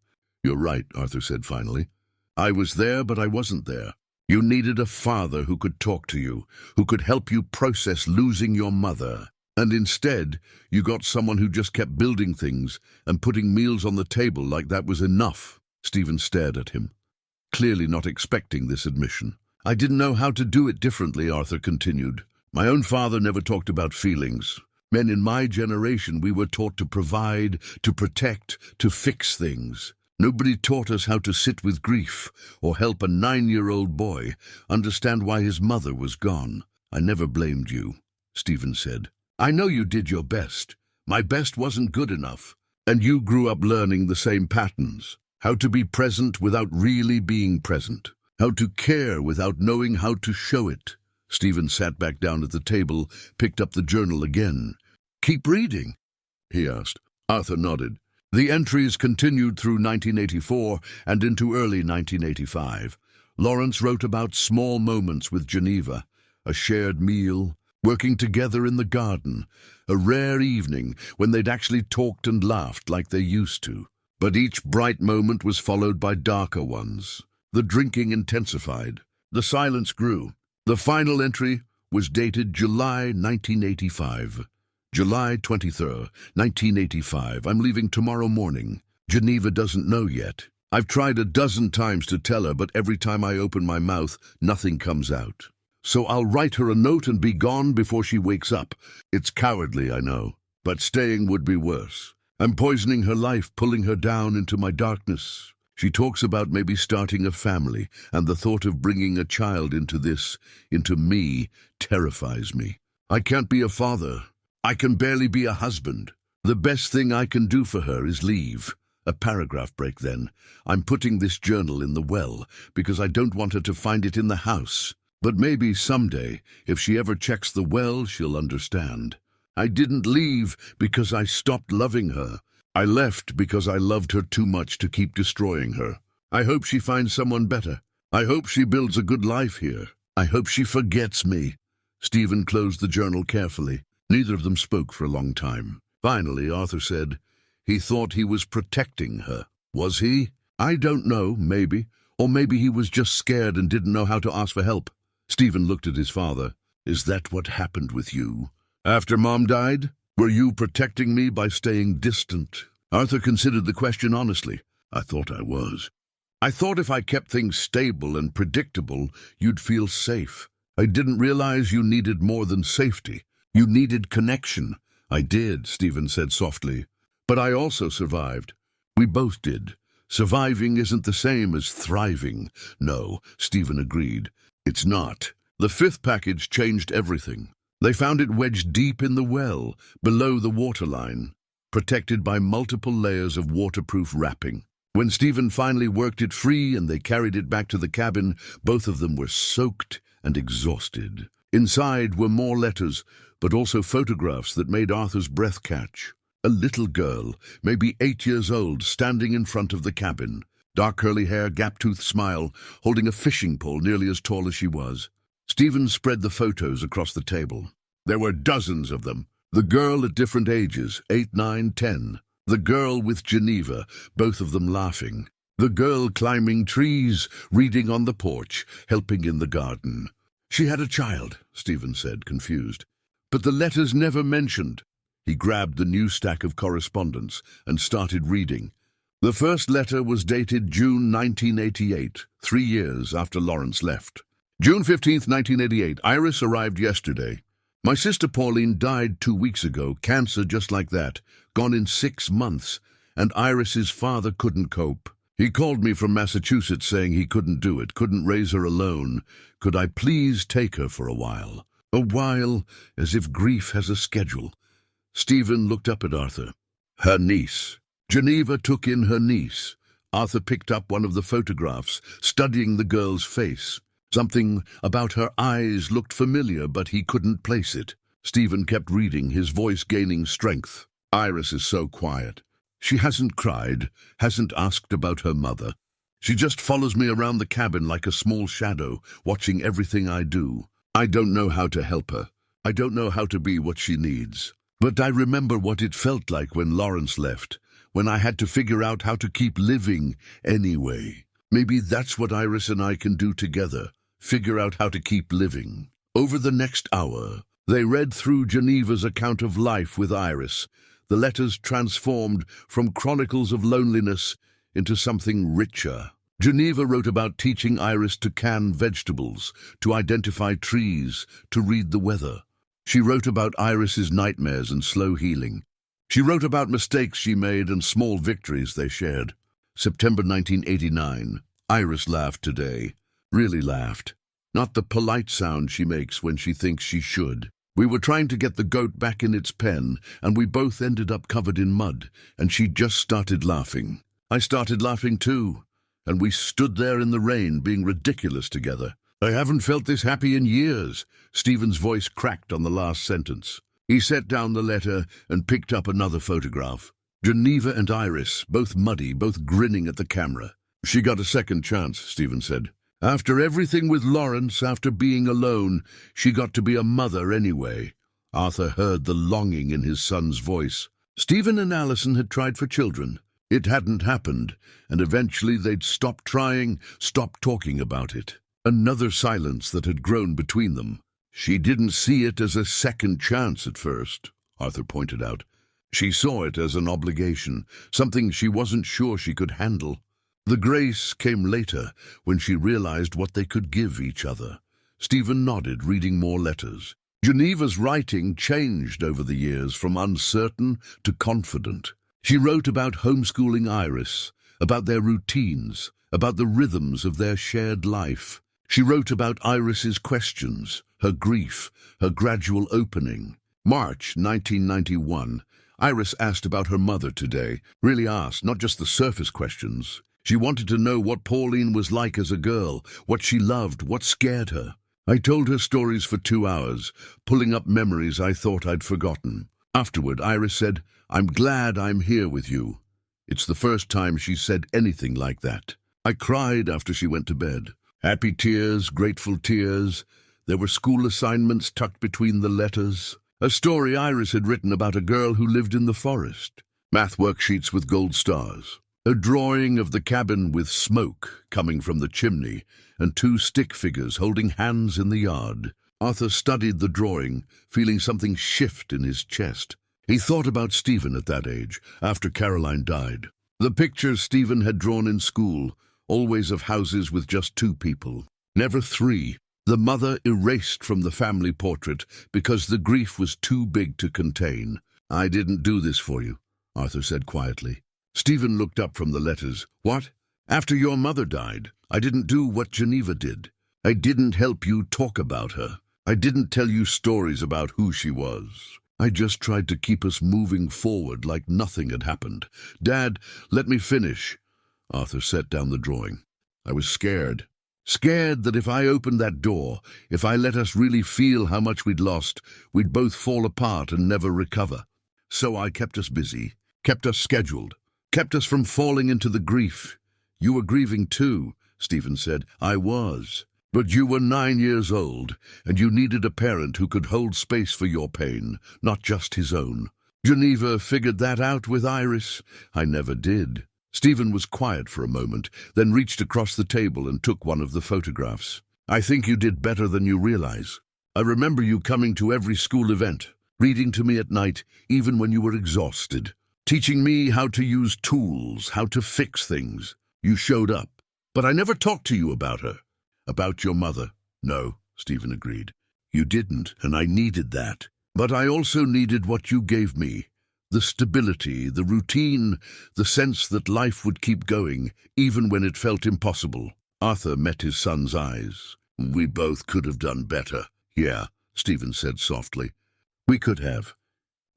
You're right, Arthur said finally. I was there, but I wasn't there. You needed a father who could talk to you, who could help you process losing your mother. And instead, you got someone who just kept building things and putting meals on the table like that was enough. Stephen stared at him, clearly not expecting this admission. I didn't know how to do it differently, Arthur continued. My own father never talked about feelings. Men in my generation, we were taught to provide, to protect, to fix things. Nobody taught us how to sit with grief or help a 9-year-old boy understand why his mother was gone. I never blamed you, Stephen said. I know you did your best. My best wasn't good enough. And you grew up learning the same patterns. How to be present without really being present. How to care without knowing how to show it. Stephen sat back down at the table, picked up the journal again. Keep reading, he asked. Arthur nodded. The entries continued through 1984 and into early 1985. Lawrence wrote about small moments with Geneva, a shared meal, working together in the garden, a rare evening when they'd actually talked and laughed like they used to. But each bright moment was followed by darker ones. The drinking intensified. The silence grew. The final entry was dated July 1985. July 23rd, 1985. I'm leaving tomorrow morning. Geneva doesn't know yet. I've tried a dozen times to tell her, but every time I open my mouth, nothing comes out. So I'll write her a note and be gone before she wakes up. It's cowardly, I know, but staying would be worse. I'm poisoning her life, pulling her down into my darkness. She talks about maybe starting a family, and the thought of bringing a child into me, terrifies me. I can't be a father. I can barely be a husband. The best thing I can do for her is leave. A paragraph break then. I'm putting this journal in the well, because I don't want her to find it in the house. But maybe someday, if she ever checks the well, she'll understand. I didn't leave because I stopped loving her. I left because I loved her too much to keep destroying her. I hope she finds someone better. I hope she builds a good life here. I hope she forgets me. Stephen closed the journal carefully. Neither of them spoke for a long time. Finally, Arthur said, he thought he was protecting her. Was he? I don't know, maybe. Or maybe he was just scared and didn't know how to ask for help. Stephen looked at his father. Is that what happened with you? After Mom died? Were you protecting me by staying distant? Arthur considered the question honestly. I thought I was. I thought if I kept things stable and predictable, you'd feel safe. I didn't realize you needed more than safety. You needed connection. I did, Stephen said softly. But I also survived. We both did. Surviving isn't the same as thriving. No, Stephen agreed. It's not. The fifth package changed everything. They found it wedged deep in the well, below the waterline, protected by multiple layers of waterproof wrapping. When Stephen finally worked it free and they carried it back to the cabin, both of them were soaked and exhausted. Inside were more letters, but also photographs that made Arthur's breath catch. A little girl, maybe 8 years old, standing in front of the cabin. Dark curly hair, gap-toothed smile, holding a fishing pole nearly as tall as she was. Stephen spread the photos across the table. There were dozens of them. The girl at different ages, 8, 9, 10. The girl with Geneva, both of them laughing. The girl climbing trees, reading on the porch, helping in the garden. She had a child, Stephen said, confused. But the letters never mentioned. He grabbed the new stack of correspondence and started reading. The first letter was dated June 1988, 3 years after Lawrence left. June 15th, 1988. Iris arrived yesterday. My sister Pauline died 2 weeks ago, cancer just like that, gone in 6 months, and Iris's father couldn't cope. He called me from Massachusetts saying he couldn't do it, couldn't raise her alone. Could I please take her for a while? A while, as if grief has a schedule. Stephen looked up at Arthur. Her niece. Geneva took in her niece. Arthur picked up one of the photographs, studying the girl's face. Something about her eyes looked familiar, but he couldn't place it. Stephen kept reading, his voice gaining strength. Iris is so quiet. She hasn't cried, hasn't asked about her mother. She just follows me around the cabin like a small shadow, watching everything I do. I don't know how to help her. I don't know how to be what she needs. But I remember what it felt like when Lawrence left, when I had to figure out how to keep living anyway. Maybe that's what Iris and I can do together, figure out how to keep living. Over the next hour, they read through Geneva's account of life with Iris. The letters transformed from chronicles of loneliness into something richer. Geneva wrote about teaching Iris to can vegetables, to identify trees, to read the weather. She wrote about Iris's nightmares and slow healing. She wrote about mistakes she made and small victories they shared. September 1989. Iris laughed today. Really laughed. Not the polite sound she makes when she thinks she should. We were trying to get the goat back in its pen, and we both ended up covered in mud, and she just started laughing. I started laughing too, and we stood there in the rain being ridiculous together. I haven't felt this happy in years. Stephen's voice cracked on the last sentence. He set down the letter and picked up another photograph. Geneva and Iris, both muddy, both grinning at the camera. She got a second chance, Stephen said. After everything with Lawrence, after being alone, she got to be a mother anyway. Arthur heard the longing in his son's voice. Stephen and Allison had tried for children. It hadn't happened, and eventually they'd stopped trying, stopped talking about it. Another silence that had grown between them. She didn't see it as a second chance at first, Arthur pointed out. She saw it as an obligation, something she wasn't sure she could handle. The grace came later, when she realized what they could give each other. Stephen nodded, reading more letters. Geneva's writing changed over the years, from uncertain to confident. She wrote about homeschooling Iris, about their routines, about the rhythms of their shared life. She wrote about Iris's questions, her grief, her gradual opening. March 1991. Iris asked about her mother today, really asked, not just the surface questions. She wanted to know what Pauline was like as a girl, what she loved, what scared her. I told her stories for 2 hours, pulling up memories I thought I'd forgotten. Afterward, Iris said, "I'm glad I'm here with you." It's the first time she said anything like that. I cried after she went to bed. Happy tears, grateful tears. There were school assignments tucked between the letters. A story Iris had written about a girl who lived in the forest. Math worksheets with gold stars. A drawing of the cabin with smoke coming from the chimney, and 2 stick figures holding hands in the yard. Arthur studied the drawing, feeling something shift in his chest. He thought about Stephen at that age, after Caroline died. The pictures Stephen had drawn in school, always of houses with just 2 people, never 3. The mother erased from the family portrait because the grief was too big to contain. "I didn't do this for you," Arthur said quietly. Stephen looked up from the letters. "What? After your mother died, I didn't do what Geneva did. I didn't help you talk about her. I didn't tell you stories about who she was. I just tried to keep us moving forward like nothing had happened. Dad, let me finish." Arthur set down the drawing. I was scared. Scared that if I opened that door, if I let us really feel how much we'd lost, we'd both fall apart and never recover. So I kept us busy, kept us scheduled, kept us from falling into the grief. You were grieving too, Stephen said. I was. But you were 9 years old, and you needed a parent who could hold space for your pain, not just his own. Geneva figured that out with Iris. I never did. Stephen was quiet for a moment, then reached across the table and took one of the photographs. I think you did better than you realize. I remember you coming to every school event, reading to me at night, even when you were exhausted, teaching me how to use tools, how to fix things. You showed up, but I never talked to you about her. About your mother. No, Stephen agreed. You didn't, and I needed that. But I also needed what you gave me. The stability, the routine, the sense that life would keep going, even when it felt impossible. Arthur met his son's eyes. We both could have done better. Yeah, Stephen said softly. We could have.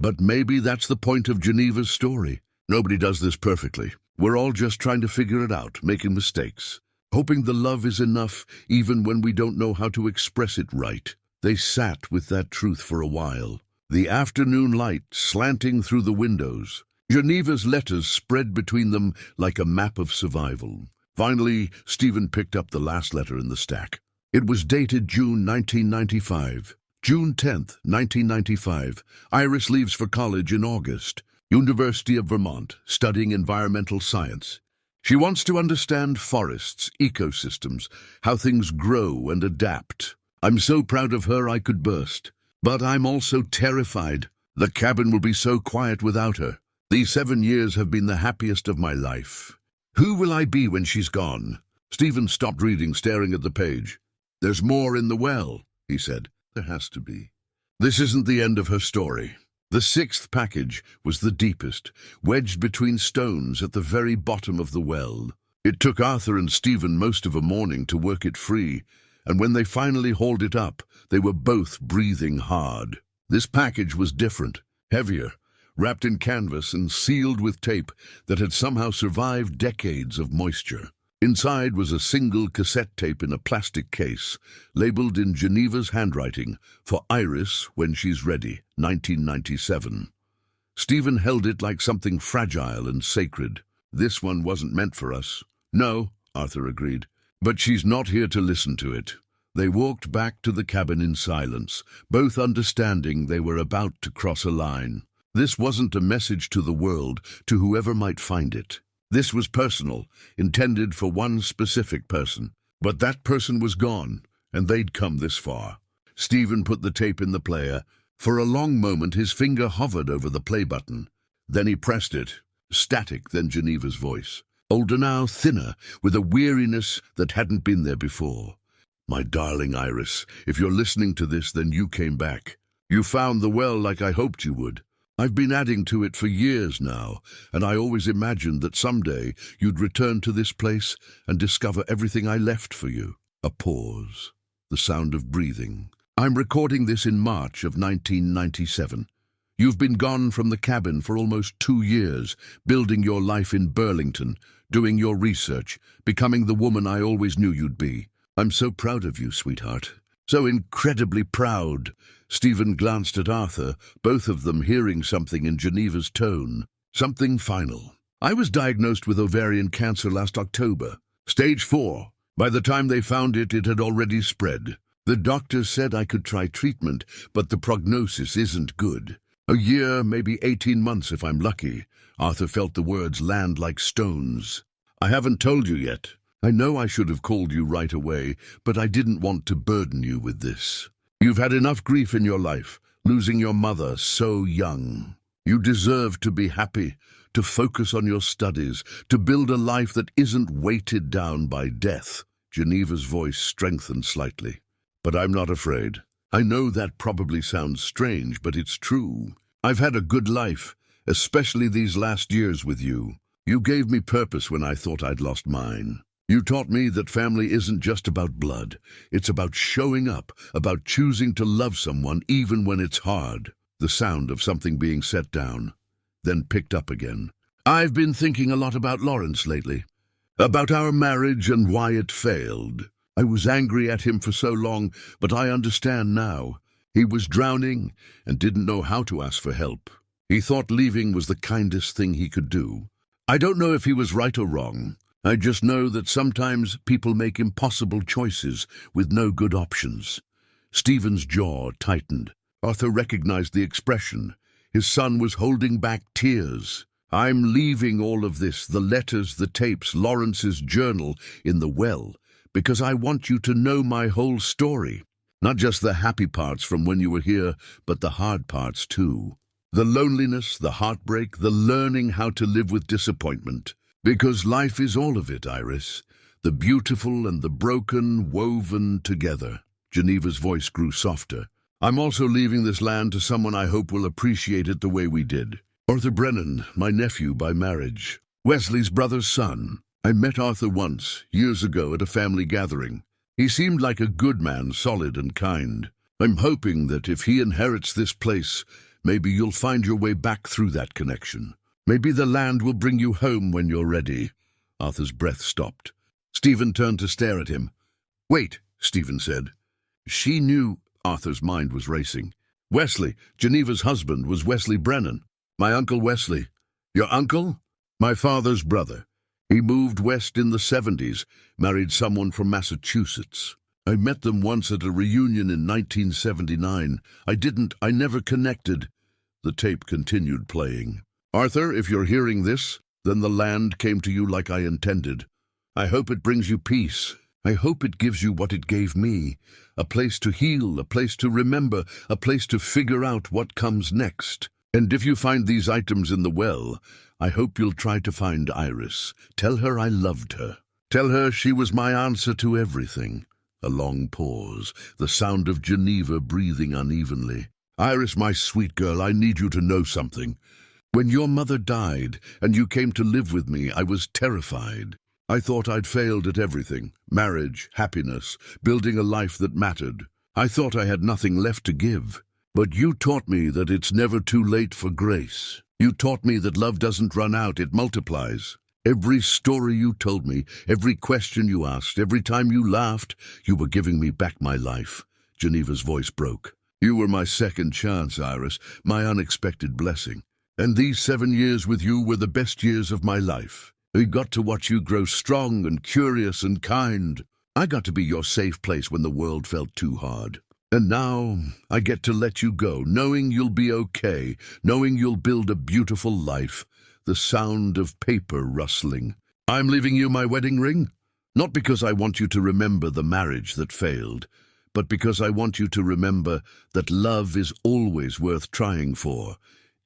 But maybe that's the point of Geneva's story. Nobody does this perfectly. We're all just trying to figure it out, making mistakes. Hoping the love is enough, even when we don't know how to express it right. They sat with that truth for a while. The afternoon light slanting through the windows. Geneva's letters spread between them like a map of survival. Finally, Stephen picked up the last letter in the stack. It was dated June 1995. June 10th, 1995. Iris leaves for college in August. University of Vermont, studying environmental science. She wants to understand forests, ecosystems, how things grow and adapt. I'm so proud of her I could burst. But I'm also terrified. The cabin will be so quiet without her. These 7 years have been the happiest of my life. Who will I be when she's gone? Stephen stopped reading, staring at the page. There's more in the well, he said. There has to be. This isn't the end of her story. The 6th package was the deepest, wedged between stones at the very bottom of the well. It took Arthur and Stephen most of a morning to work it free, and when they finally hauled it up, they were both breathing hard. This package was different, heavier, wrapped in canvas and sealed with tape that had somehow survived decades of moisture. Inside was a single cassette tape in a plastic case, labeled in Geneva's handwriting, for Iris when she's ready, 1997. Stephen held it like something fragile and sacred. This one wasn't meant for us. No, Arthur agreed. But she's not here to listen to it. They walked back to the cabin in silence, both understanding they were about to cross a line. This wasn't a message to the world, to whoever might find it. This was personal, intended for one specific person. But that person was gone, and they'd come this far. Stephen put the tape in the player. For a long moment his finger hovered over the play button. Then he pressed it. Static, then Geneva's voice. Older now, thinner, with a weariness that hadn't been there before. My darling Iris, if you're listening to this, then you came back. You found the well like I hoped you would. I've been adding to it for years now, and I always imagined that someday you'd return to this place and discover everything I left for you. A pause. The sound of breathing. I'm recording this in March of 1997. You've been gone from the cabin for almost 2 years, building your life in Burlington, doing your research, becoming the woman I always knew you'd be. I'm so proud of you, sweetheart. So incredibly proud. Stephen glanced at Arthur, both of them hearing something in Geneva's tone. Something final. I was diagnosed with ovarian cancer last October. Stage 4. By the time they found it, it had already spread. The doctors said I could try treatment, but the prognosis isn't good. A year, maybe 18 months if I'm lucky. Arthur felt the words land like stones. I haven't told you yet. I know I should have called you right away, but I didn't want to burden you with this. You've had enough grief in your life, losing your mother so young. You deserve to be happy, to focus on your studies, to build a life that isn't weighted down by death. Geneva's voice strengthened slightly. But I'm not afraid. I know that probably sounds strange, but it's true. I've had a good life, especially these last years with you. You gave me purpose when I thought I'd lost mine. You taught me that family isn't just about blood. It's about showing up, about choosing to love someone even when it's hard. The sound of something being set down, then picked up again. I've been thinking a lot about Lawrence lately. About our marriage and why it failed. I was angry at him for so long, but I understand now. He was drowning and didn't know how to ask for help. He thought leaving was the kindest thing he could do. I don't know if he was right or wrong. I just know that sometimes people make impossible choices with no good options. Stephen's jaw tightened. Arthur recognized the expression. His son was holding back tears. I'm leaving all of this, the letters, the tapes, Lawrence's journal, in the well, because I want you to know my whole story. Not just the happy parts from when you were here, but the hard parts too. The loneliness, the heartbreak, the learning how to live with disappointment. Because life is all of it, Iris. The beautiful and the broken woven together. Geneva's voice grew softer. I'm also leaving this land to someone I hope will appreciate it the way we did. Arthur Brennan, my nephew by marriage. Wesley's brother's son. I met Arthur once, years ago, at a family gathering. He seemed like a good man, solid and kind. I'm hoping that if he inherits this place, maybe you'll find your way back through that connection. Maybe the land will bring you home when you're ready. Arthur's breath stopped. Stephen turned to stare at him. Wait, Stephen said. She knew. Arthur's mind was racing. Wesley, Geneva's husband, was Wesley Brennan. My uncle Wesley. Your uncle? My father's brother. He moved west in the 70s, married someone from Massachusetts. I met them once at a reunion in 1979. I never connected. The tape continued playing. Arthur, if you're hearing this, then the land came to you like I intended. I hope it brings you peace. I hope it gives you what it gave me. A place to heal, a place to remember, a place to figure out what comes next. And if you find these items in the well, I hope you'll try to find Iris. Tell her I loved her. Tell her she was my answer to everything. A long pause, the sound of Geneva breathing unevenly. Iris, my sweet girl, I need you to know something. When your mother died and you came to live with me, I was terrified. I thought I'd failed at everything. Marriage, happiness, building a life that mattered. I thought I had nothing left to give. But you taught me that it's never too late for grace. You taught me that love doesn't run out, it multiplies. Every story you told me, every question you asked, every time you laughed, you were giving me back my life. Geneva's voice broke. You were my second chance, Iris, my unexpected blessing. And these 7 years with you were the best years of my life. I got to watch you grow strong and curious and kind. I got to be your safe place when the world felt too hard. And now I get to let you go, knowing you'll be okay, knowing you'll build a beautiful life. The sound of paper rustling. I'm leaving you my wedding ring, not because I want you to remember the marriage that failed, but because I want you to remember that love is always worth trying for,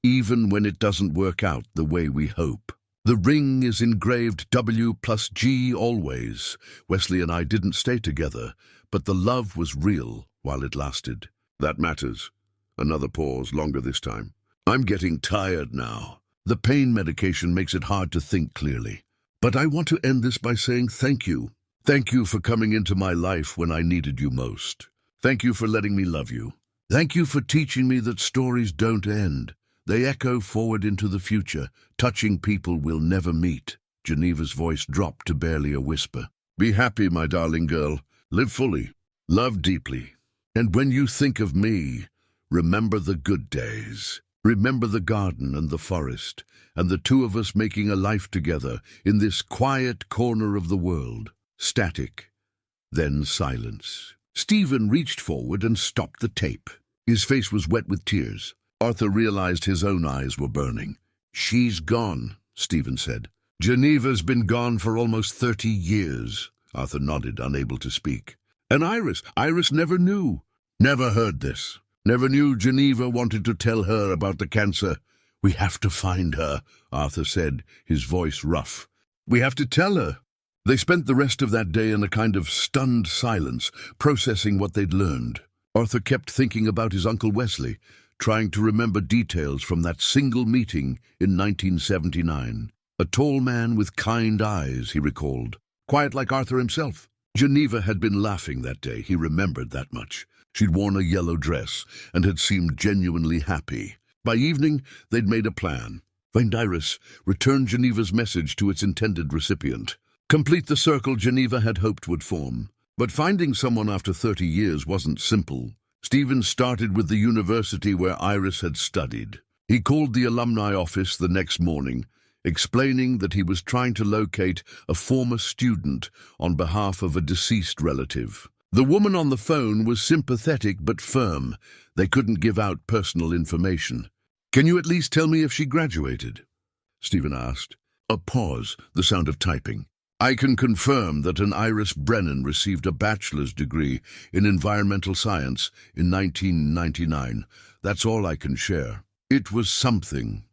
even when it doesn't work out the way we hope. The ring is engraved W+G always. Wesley and I didn't stay together, but the love was real while it lasted. That matters. Another pause, longer this time. I'm getting tired now. The pain medication makes it hard to think clearly. But I want to end this by saying thank you. Thank you for coming into my life when I needed you most. Thank you for letting me love you. Thank you for teaching me that stories don't end. They echo forward into the future, touching people we'll never meet. Geneva's voice dropped to barely a whisper. Be happy, my darling girl. Live fully. Love deeply. And when you think of me, remember the good days. Remember the garden and the forest, and the two of us making a life together in this quiet corner of the world. Static. Then silence. Stephen reached forward and stopped the tape. His face was wet with tears. Arthur realized his own eyes were burning. She's gone, Stephen said. Geneva's been gone for almost 30 years. Arthur nodded, unable to speak. And Iris never knew. Never heard this. Never knew Geneva wanted to tell her about the cancer. We have to find her, Arthur said, his voice rough. We have to tell her. They spent the rest of that day in a kind of stunned silence, processing what they'd learned. Arthur kept thinking about his Uncle Wesley, trying to remember details from that single meeting in 1979. A tall man with kind eyes, he recalled. Quiet like Arthur himself. Geneva had been laughing that day, he remembered that much. She'd worn a yellow dress and had seemed genuinely happy. By evening, they'd made a plan. Find Iris, return Geneva's message to its intended recipient. Complete the circle Geneva had hoped would form. But finding someone after 30 years wasn't simple. Stephen started with the university where Iris had studied. He called the alumni office the next morning, explaining that he was trying to locate a former student on behalf of a deceased relative. The woman on the phone was sympathetic but firm. They couldn't give out personal information. "Can you at least tell me if she graduated?" Stephen asked. A pause, the sound of typing. "I can confirm that an Iris Brennan received a bachelor's degree in environmental science in 1999. That's all I can share." It was something.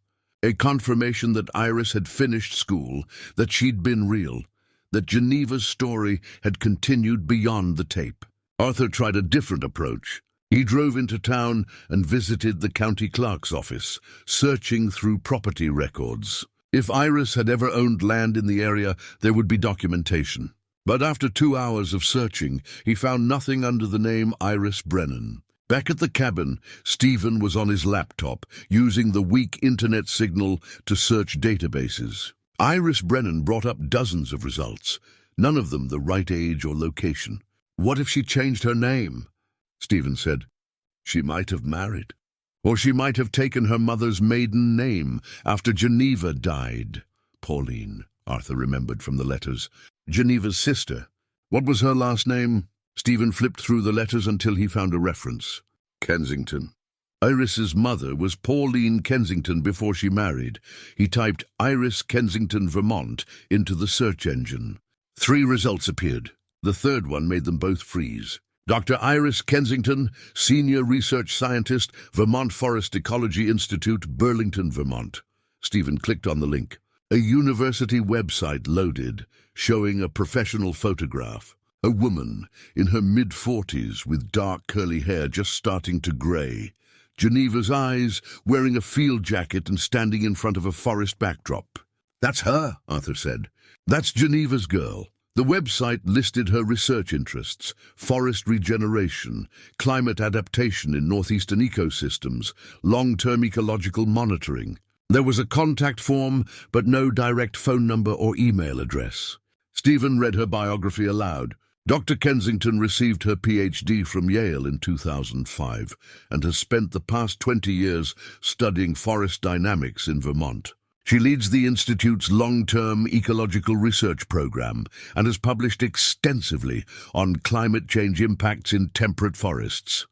A confirmation that Iris had finished school, that she'd been real, that Geneva's story had continued beyond the tape. Arthur tried a different approach. He drove into town and visited the county clerk's office, searching through property records. If Iris had ever owned land in the area, there would be documentation. But after 2 hours of searching, he found nothing under the name Iris Brennan. Back at the cabin, Stephen was on his laptop, using the weak internet signal to search databases. Iris Brennan brought up dozens of results, none of them the right age or location. "What if she changed her name?" Stephen said. "She might have married. Or she might have taken her mother's maiden name after Geneva died." Pauline, Arthur remembered from the letters. Geneva's sister. What was her last name? Stephen flipped through the letters until he found a reference. Kensington. Iris's mother was Pauline Kensington before she married. He typed Iris Kensington, Vermont into the search engine. 3 results appeared. The third one made them both freeze. Dr. Iris Kensington, Senior Research Scientist, Vermont Forest Ecology Institute, Burlington, Vermont. Stephen clicked on the link. A university website loaded, showing a professional photograph. A woman in her mid-40s with dark curly hair just starting to grey. Geneva's eyes, wearing a field jacket and standing in front of a forest backdrop. "That's her," Arthur said. "That's Geneva's girl." The website listed her research interests: forest regeneration, climate adaptation in northeastern ecosystems, long-term ecological monitoring. There was a contact form, but no direct phone number or email address. Stephen read her biography aloud. Dr. Kensington received her PhD from Yale in 2005 and has spent the past 20 years studying forest dynamics in Vermont. She leads the Institute's long-term ecological research program and has published extensively on climate change impacts in temperate forests.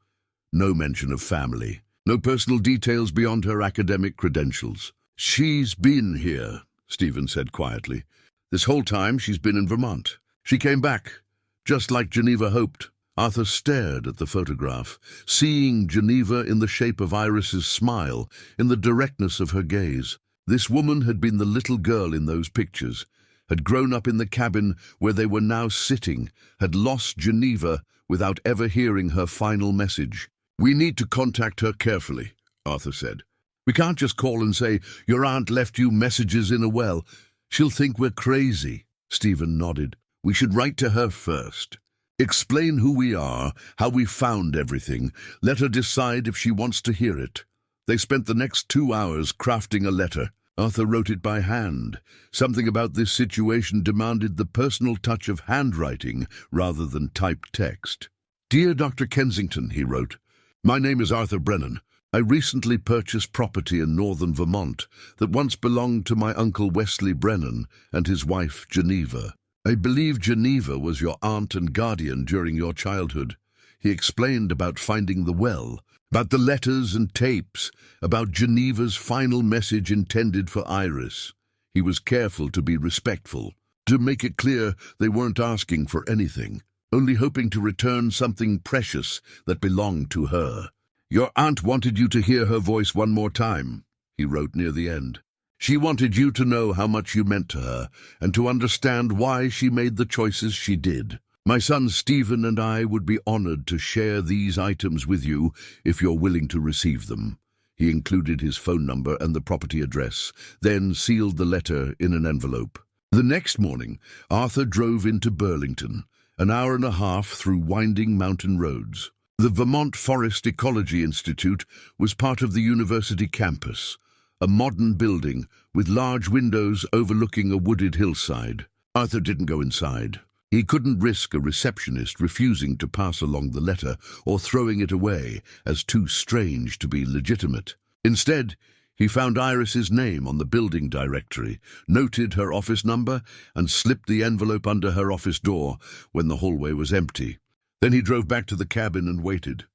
No mention of family, no personal details beyond her academic credentials. "She's been here," Stephen said quietly. "This whole time she's been in Vermont. She came back, just like Geneva hoped." Arthur stared at the photograph, seeing Geneva in the shape of Iris's smile, in the directness of her gaze. This woman had been the little girl in those pictures, had grown up in the cabin where they were now sitting, had lost Geneva without ever hearing her final message. "We need to contact her carefully," Arthur said. "We can't just call and say, 'Your aunt left you messages in a well.' She'll think we're crazy." Stephen nodded. "We should write to her first. Explain who we are, how we found everything. Let her decide if she wants to hear it." They spent the next 2 hours crafting a letter. Arthur wrote it by hand. Something about this situation demanded the personal touch of handwriting rather than typed text. "Dear Dr. Kensington," he wrote, "my name is Arthur Brennan. I recently purchased property in northern Vermont that once belonged to my uncle Wesley Brennan and his wife Geneva. I believe Geneva was your aunt and guardian during your childhood." He explained about finding the well, about the letters and tapes, about Geneva's final message intended for Iris. He was careful to be respectful, to make it clear they weren't asking for anything, only hoping to return something precious that belonged to her. "Your aunt wanted you to hear her voice one more time," he wrote near the end. "She wanted you to know how much you meant to her and to understand why she made the choices she did. My son Stephen and I would be honored to share these items with you if you're willing to receive them." He included his phone number and the property address, then sealed the letter in an envelope. The next morning, Arthur drove into Burlington, an hour and a half through winding mountain roads. The Vermont Forest Ecology Institute was part of the university campus, a modern building with large windows overlooking a wooded hillside. Arthur didn't go inside. He couldn't risk a receptionist refusing to pass along the letter or throwing it away as too strange to be legitimate. Instead, he found Iris's name on the building directory, noted her office number, and slipped the envelope under her office door when the hallway was empty. Then he drove back to the cabin and waited.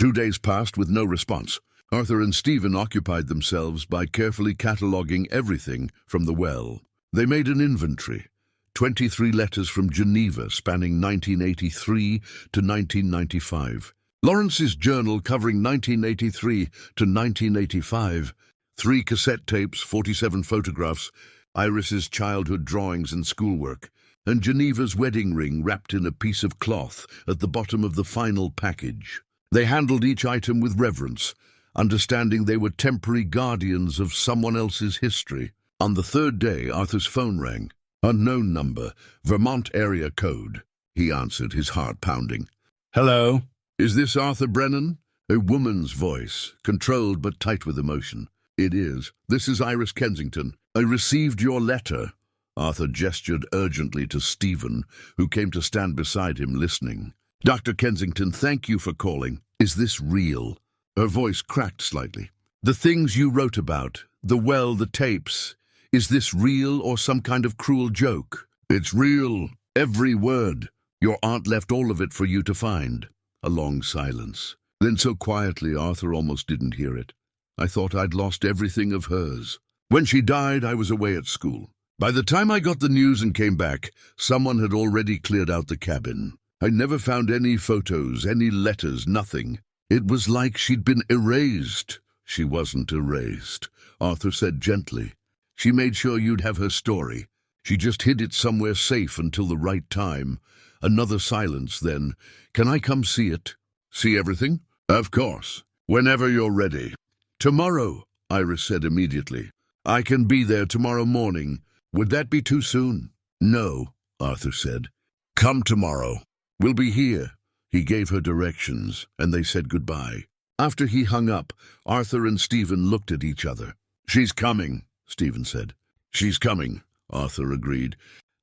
2 days passed with no response. Arthur and Stephen occupied themselves by carefully cataloguing everything from the well. They made an inventory. 23 letters from Geneva spanning 1983 to 1995. Lawrence's journal covering 1983 to 1985. 3 cassette tapes, 47 photographs, Iris's childhood drawings and schoolwork, and Geneva's wedding ring wrapped in a piece of cloth at the bottom of the final package. They handled each item with reverence, understanding they were temporary guardians of someone else's history. On the 3rd day, Arthur's phone rang. Unknown number, Vermont area code. He answered, his heart pounding. Hello? Is this Arthur Brennan? A woman's voice, controlled but tight with emotion. It is. This is Iris Kensington. I received your letter. Arthur gestured urgently to Stephen, who came to stand beside him listening. Dr. Kensington, thank you for calling. Is this real? Her voice cracked slightly. The things you wrote about, the well, the tapes, is this real or some kind of cruel joke? It's real. Every word. Your aunt left all of it for you to find. A long silence. Then so quietly Arthur almost didn't hear it. I thought I'd lost everything of hers. When she died, I was away at school. By the time I got the news and came back, someone had already cleared out the cabin. I never found any photos, any letters, nothing. It was like she'd been erased. She wasn't erased, Arthur said gently. She made sure you'd have her story. She just hid it somewhere safe until the right time. Another silence then. Can I come see it? See everything? Of course. Whenever you're ready. Tomorrow, Iris said immediately. I can be there tomorrow morning. Would that be too soon? No, Arthur said. Come tomorrow. We'll be here. He gave her directions, and they said goodbye. After he hung up, Arthur and Stephen looked at each other. She's coming, Stephen said. She's coming, Arthur agreed.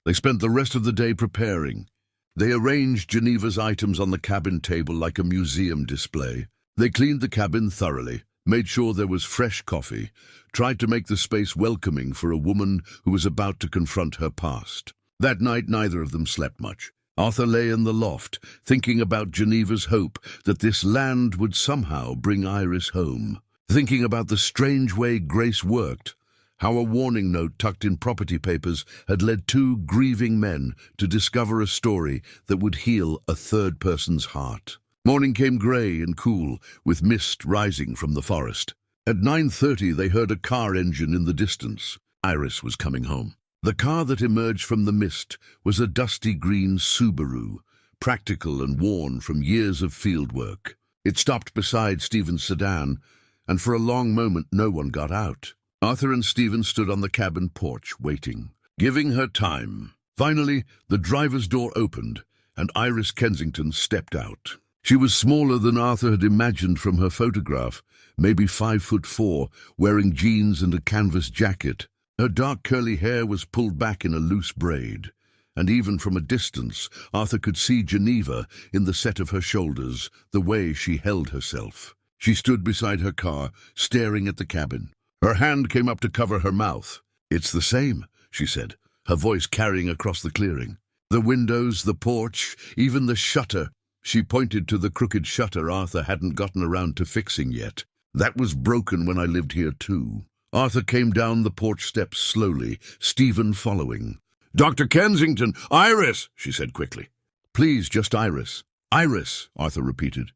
They spent the rest of the day preparing. They arranged Geneva's items on the cabin table like a museum display. They cleaned the cabin thoroughly, made sure there was fresh coffee, tried to make the space welcoming for a woman who was about to confront her past. That night, neither of them slept much. Arthur lay in the loft, thinking about Geneva's hope that this land would somehow bring Iris home, thinking about the strange way Grace worked, how a warning note tucked in property papers had led 2 grieving men to discover a story that would heal a third person's heart. Morning came grey and cool, with mist rising from the forest. At 9:30 they heard a car engine in the distance. Iris was coming home. The car that emerged from the mist was a dusty green Subaru, practical and worn from years of field work. It stopped beside Stephen's sedan, and for a long moment no one got out. Arthur and Stephen stood on the cabin porch, waiting, giving her time. Finally, the driver's door opened, and Iris Kensington stepped out. She was smaller than Arthur had imagined from her photograph, maybe 5'4", wearing jeans and a canvas jacket. Her dark curly hair was pulled back in a loose braid, and even from a distance, Arthur could see Geneva in the set of her shoulders, the way she held herself. She stood beside her car, staring at the cabin. Her hand came up to cover her mouth. "It's the same," she said, her voice carrying across the clearing. "The windows, the porch, even the shutter." She pointed to the crooked shutter Arthur hadn't gotten around to fixing yet. "That was broken when I lived here too." Arthur came down the porch steps slowly, Stephen following. "Dr. Kensington, Iris," she said quickly. "Please, just Iris." "Iris," Arthur repeated.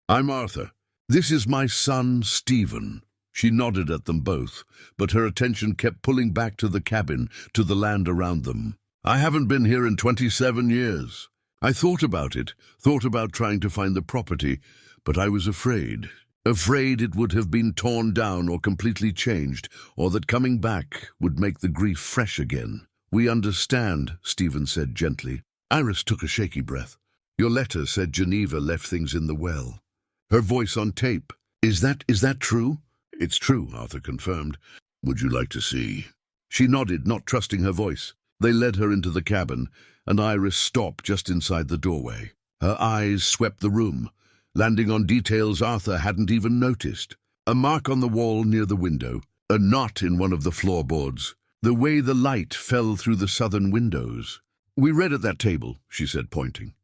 "I'm Arthur. This is my son, Stephen." She nodded at them both, but her attention kept pulling back to the cabin, to the land around them. "I haven't been here in 27 years. I thought about it, thought about trying to find the property, but I was afraid it would have been torn down or completely changed, or that coming back would make the grief fresh again." "We understand," Stephen said gently. Iris took a shaky breath. "Your letter said Geneva left things in the well." Her voice on tape. Is that true?" "It's true," Arthur confirmed. "Would you like to see?" She nodded, not trusting her voice. They led her into the cabin, and Iris stopped just inside the doorway. Her eyes swept the room, landing on details Arthur hadn't even noticed. A mark on the wall near the window, a knot in one of the floorboards, the way the light fell through the southern windows. "We read at that table," she said, pointing.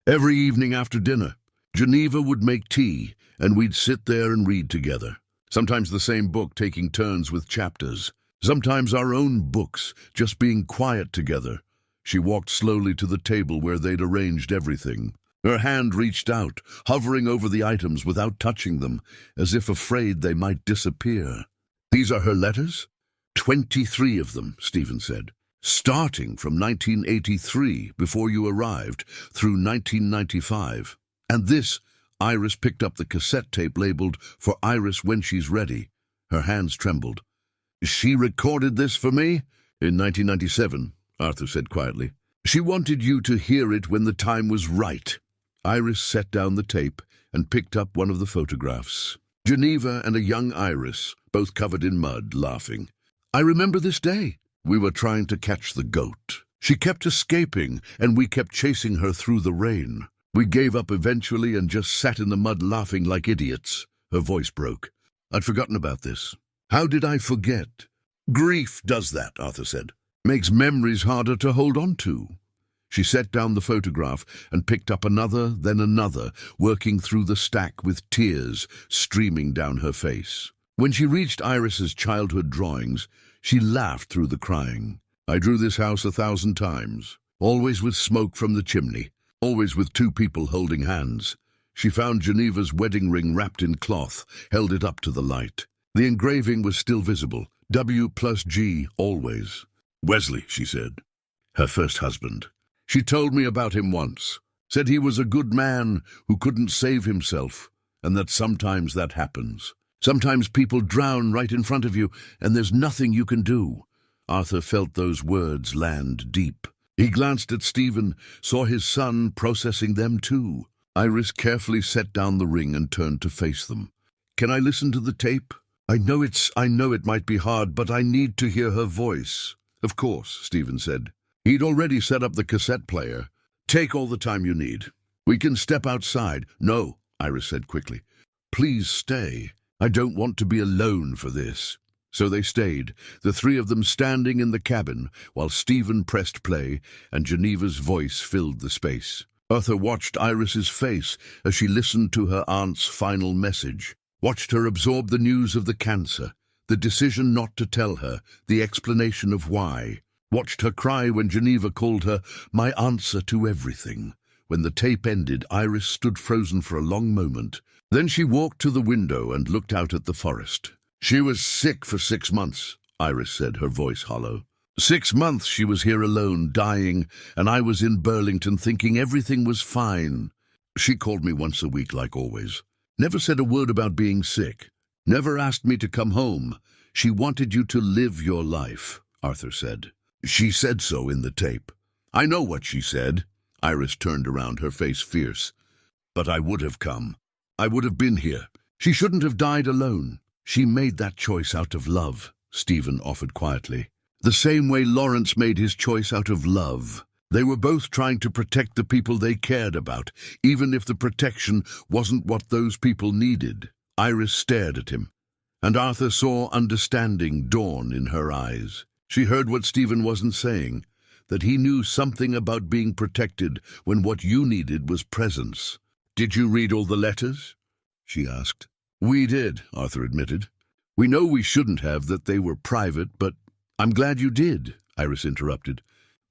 "Every evening after dinner, Geneva would make tea, and we'd sit there and read together. Sometimes the same book, taking turns with chapters. Sometimes our own books, just being quiet together." She walked slowly to the table where they'd arranged everything. Her hand reached out, hovering over the items without touching them, as if afraid they might disappear. "These are her letters?" 23 of them, Stephen said. "Starting from 1983, before you arrived, through 1995. And this," Iris picked up the cassette tape labeled, "For Iris When She's Ready." Her hands trembled. "She recorded this for me?" "In 1997, Arthur said quietly. "She wanted you to hear it when the time was right." Iris set down the tape and picked up one of the photographs. Geneva and a young Iris, both covered in mud, laughing. "I remember this day. We were trying to catch the goat. She kept escaping, and we kept chasing her through the rain. We gave up eventually and just sat in the mud laughing like idiots." Her voice broke. "I'd forgotten about this." "How did I forget?" "Grief does that," Arthur said. "Makes memories harder to hold on to." She set down the photograph and picked up another, then another, working through the stack with tears streaming down her face. When she reached Iris's childhood drawings, she laughed through the crying. "I drew this house 1,000 times, always with smoke from the chimney, always with 2 people holding hands." She found Geneva's wedding ring wrapped in cloth, held it up to the light. The engraving was still visible, W+G always. "Wesley," she said. "Her first husband. She told me about him once. Said he was a good man who couldn't save himself, and that sometimes that happens. Sometimes people drown right in front of you, and there's nothing you can do." Arthur felt those words land deep. He glanced at Stephen, saw his son processing them too. Iris carefully set down the ring and turned to face them. "Can I listen to the tape? I know it might be hard, but I need to hear her voice." "Of course," Stephen said. He'd already set up the cassette player. "Take all the time you need. We can step outside." "No," Iris said quickly. "Please stay. I don't want to be alone for this." So they stayed, the 3 of them standing in the cabin, while Stephen pressed play and Geneva's voice filled the space. Arthur watched Iris's face as she listened to her aunt's final message, watched her absorb the news of the cancer, the decision not to tell her, the explanation of why. Watched her cry when Geneva called her "my answer to everything." When the tape ended, Iris stood frozen for a long moment. Then she walked to the window and looked out at the forest. "She was sick for 6 months, Iris said, her voice hollow. 6 months she was here alone, dying, and I was in Burlington thinking everything was fine. She called me once a week like always. Never said a word about being sick. Never asked me to come home. She wanted you to live your life," Arthur said. "She said so in the tape." "I know what she said." Iris turned around, her face fierce. "But I would have come. I would have been here. She shouldn't have died alone." "She made that choice out of love," Stephen offered quietly. "The same way Lawrence made his choice out of love. They were both trying to protect the people they cared about, even if the protection wasn't what those people needed." Iris stared at him, and Arthur saw understanding dawn in her eyes. She heard what Stephen wasn't saying, that he knew something about being protected when what you needed was presence. "Did you read all the letters?" she asked. "We did," Arthur admitted. "We know we shouldn't have, that they were private, but—" "I'm glad you did," Iris interrupted.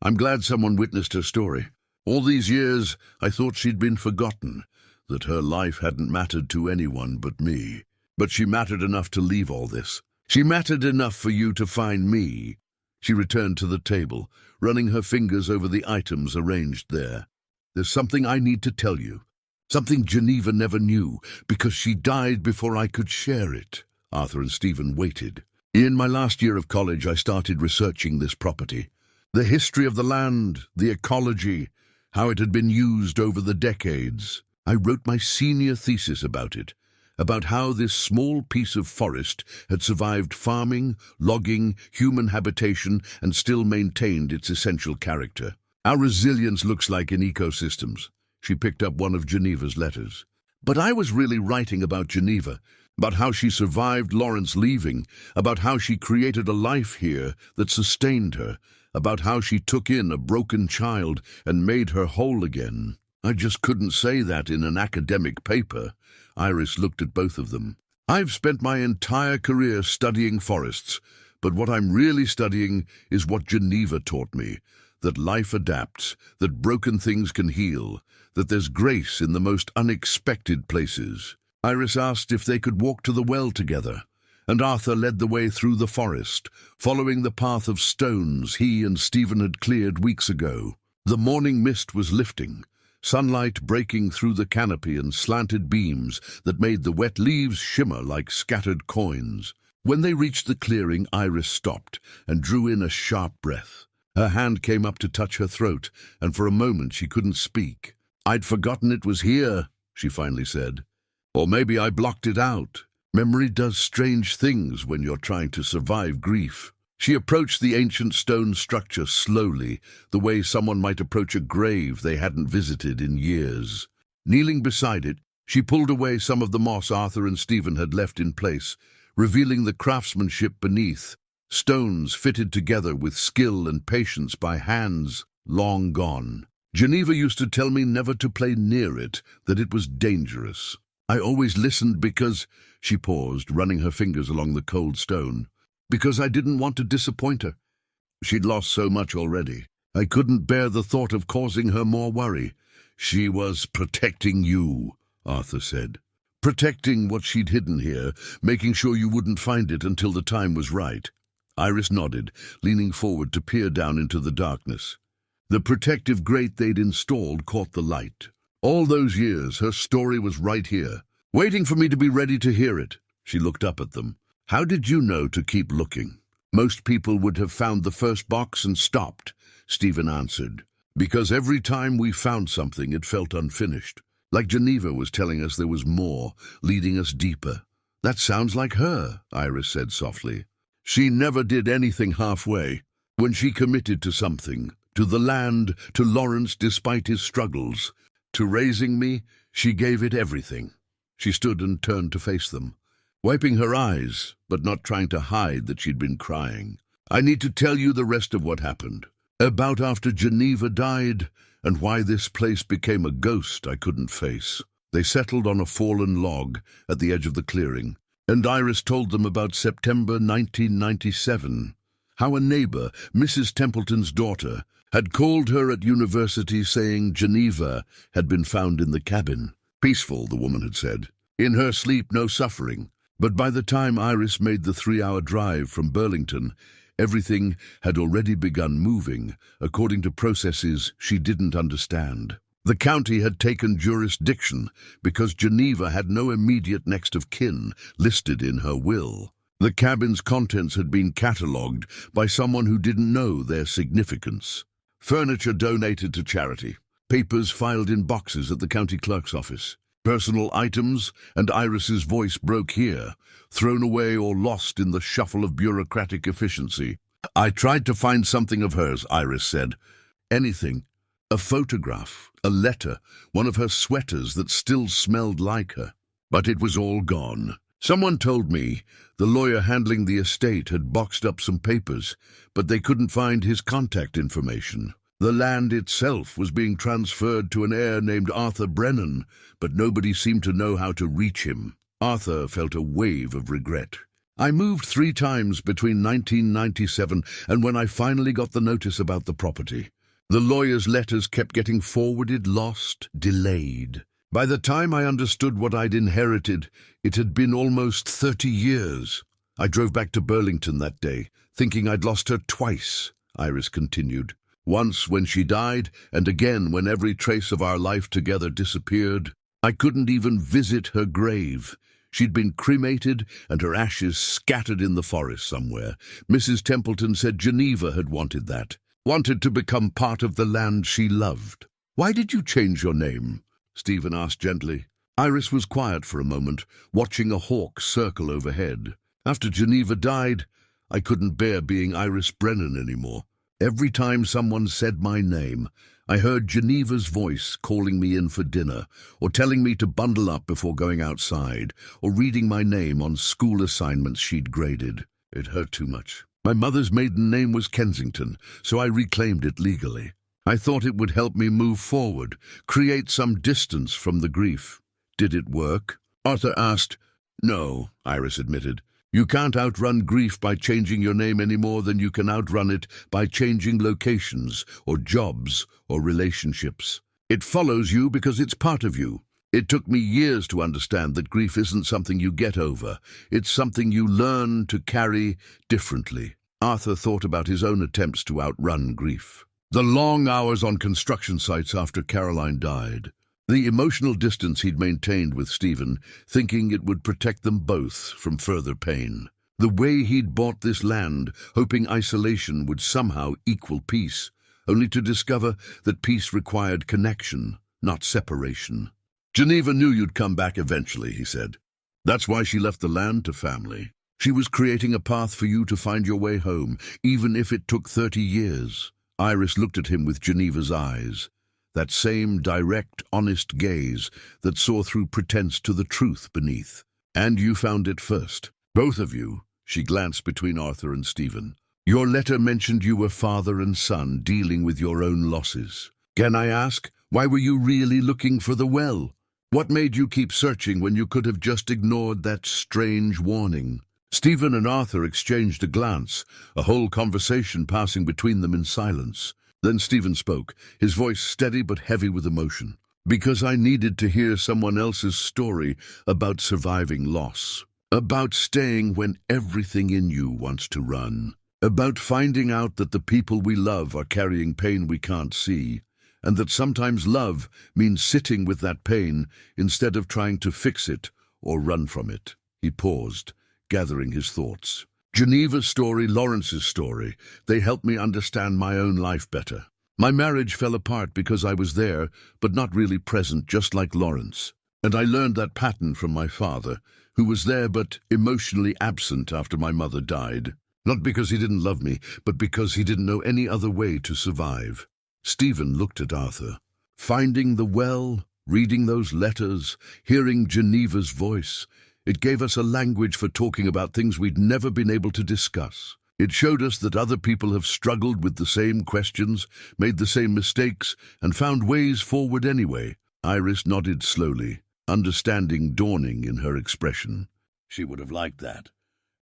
"I'm glad someone witnessed her story. All these years, I thought she'd been forgotten, that her life hadn't mattered to anyone but me. But she mattered enough to leave all this. She mattered enough for you to find me." She returned to the table, running her fingers over the items arranged there. "There's something I need to tell you. Something Geneva never knew, because she died before I could share it." Arthur and Stephen waited. "In my last year of college, I started researching this property. The history of the land, the ecology, how it had been used over the decades. I wrote my senior thesis about it, about how this small piece of forest had survived farming, logging, human habitation, and still maintained its essential character. Our resilience looks like in ecosystems. She picked up one of Geneva's letters. But I was really writing about Geneva, about how she survived Lawrence leaving, about how she created a life here that sustained her, about how she took in a broken child and made her whole again. I just couldn't say that in an academic paper. Iris looked at both of them. I've spent my entire career studying forests, but what I'm really studying is what Geneva taught me, that life adapts, that broken things can heal, that there's grace in the most unexpected places. Iris asked if they could walk to the well together, and Arthur led the way through the forest, following the path of stones he and Stephen had cleared weeks ago. The morning mist was lifting, sunlight breaking through the canopy and slanted beams that made the wet leaves shimmer like scattered coins. When they reached the clearing, Iris stopped and drew in a sharp breath. Her hand came up to touch her throat, and for a moment she couldn't speak. "I'd forgotten it was here," she finally said. "Or maybe I blocked it out. Memory does strange things when you're trying to survive grief." She approached the ancient stone structure slowly, the way someone might approach a grave they hadn't visited in years. Kneeling beside it, she pulled away some of the moss Arthur and Stephen had left in place, revealing the craftsmanship beneath, stones fitted together with skill and patience by hands long gone. Geneva used to tell me never to play near it, that it was dangerous. I always listened because, she paused, running her fingers along the cold stone, because I didn't want to disappoint her. She'd lost so much already. I couldn't bear the thought of causing her more worry. "She was protecting you," Arthur said. "Protecting what she'd hidden here, making sure you wouldn't find it until the time was right." Iris nodded, leaning forward to peer down into the darkness. The protective grate they'd installed caught the light. All those years, her story was right here, waiting for me to be ready to hear it. She looked up at them. "How did you know to keep looking?" "Most people would have found the first box and stopped," Stephen answered. "Because every time we found something, it felt unfinished. Like Geneva was telling us there was more, leading us deeper." "That sounds like her," Iris said softly. "She never did anything halfway. When she committed to something, to the land, to Lawrence despite his struggles, to raising me, she gave it everything." She stood and turned to face them, wiping her eyes, but not trying to hide that she'd been crying. "I need to tell you the rest of what happened. About after Geneva died, and why this place became a ghost I couldn't face." They settled on a fallen log at the edge of the clearing, and Iris told them about September 1997, how a neighbor, Mrs. Templeton's daughter, had called her at university saying Geneva had been found in the cabin. "Peaceful," the woman had said. "In her sleep, no suffering." But by the time Iris made the 3-hour drive from Burlington, everything had already begun moving, according to processes she didn't understand. The county had taken jurisdiction because Geneva had no immediate next of kin listed in her will. The cabin's contents had been catalogued by someone who didn't know their significance. Furniture donated to charity, papers filed in boxes at the county clerk's office. Personal items, and Iris's voice broke here, thrown away or lost in the shuffle of bureaucratic efficiency. "I tried to find something of hers," Iris said. "Anything. A photograph, a letter, one of her sweaters that still smelled like her. But it was all gone. Someone told me the lawyer handling the estate had boxed up some papers, but they couldn't find his contact information. The land itself was being transferred to an heir named Arthur Brennan, but nobody seemed to know how to reach him." Arthur felt a wave of regret. "I moved 3 times between 1997 and when I finally got the notice about the property. The lawyer's letters kept getting forwarded, lost, delayed. By the time I understood what I'd inherited, it had been almost 30 years. I drove back to Burlington that day, thinking I'd lost her twice," Iris continued. "Once when she died, and again when every trace of our life together disappeared. I couldn't even visit her grave. She'd been cremated and her ashes scattered in the forest somewhere. Mrs. Templeton said Geneva had wanted that, wanted to become part of the land she loved." "Why did you change your name?" Stephen asked gently. Iris was quiet for a moment, watching a hawk circle overhead. After Geneva died, I couldn't bear being Iris Brennan anymore. Every time someone said my name, I heard Geneva's voice calling me in for dinner, or telling me to bundle up before going outside, or reading my name on school assignments she'd graded. It hurt too much. My mother's maiden name was Kensington, so I reclaimed it legally. I thought it would help me move forward, create some distance from the grief. Did it work? Arthur asked. No, Iris admitted. You can't outrun grief by changing your name any more than you can outrun it by changing locations, or jobs, or relationships. It follows you because it's part of you. It took me years to understand that grief isn't something you get over. It's something you learn to carry differently. Arthur thought about his own attempts to outrun grief. The long hours on construction sites after Caroline died. The emotional distance he'd maintained with Stephen, thinking it would protect them both from further pain. The way he'd bought this land, hoping isolation would somehow equal peace, only to discover that peace required connection, not separation. Geneva knew you'd come back eventually, he said. That's why she left the land to family. She was creating a path for you to find your way home, even if it took 30 years. Iris looked at him with Geneva's eyes. That same direct, honest gaze that saw through pretense to the truth beneath. And you found it first. Both of you. She glanced between Arthur and Stephen. Your letter mentioned you were father and son dealing with your own losses. Can I ask, why were you really looking for the well? What made you keep searching when you could have just ignored that strange warning? Stephen and Arthur exchanged a glance, a whole conversation passing between them in silence. Then Stephen spoke, his voice steady but heavy with emotion. Because I needed to hear someone else's story about surviving loss. About staying when everything in you wants to run. About finding out that the people we love are carrying pain we can't see. And that sometimes love means sitting with that pain instead of trying to fix it or run from it. He paused, gathering his thoughts. Geneva's story, Lawrence's story, they helped me understand my own life better. My marriage fell apart because I was there, but not really present, just like Lawrence. And I learned that pattern from my father, who was there but emotionally absent after my mother died. Not because he didn't love me, but because he didn't know any other way to survive. Stephen looked at Arthur. Finding the well, reading those letters, hearing Geneva's voice, it gave us a language for talking about things we'd never been able to discuss. It showed us that other people have struggled with the same questions, made the same mistakes, and found ways forward anyway. Iris nodded slowly, understanding dawning in her expression. She would have liked that.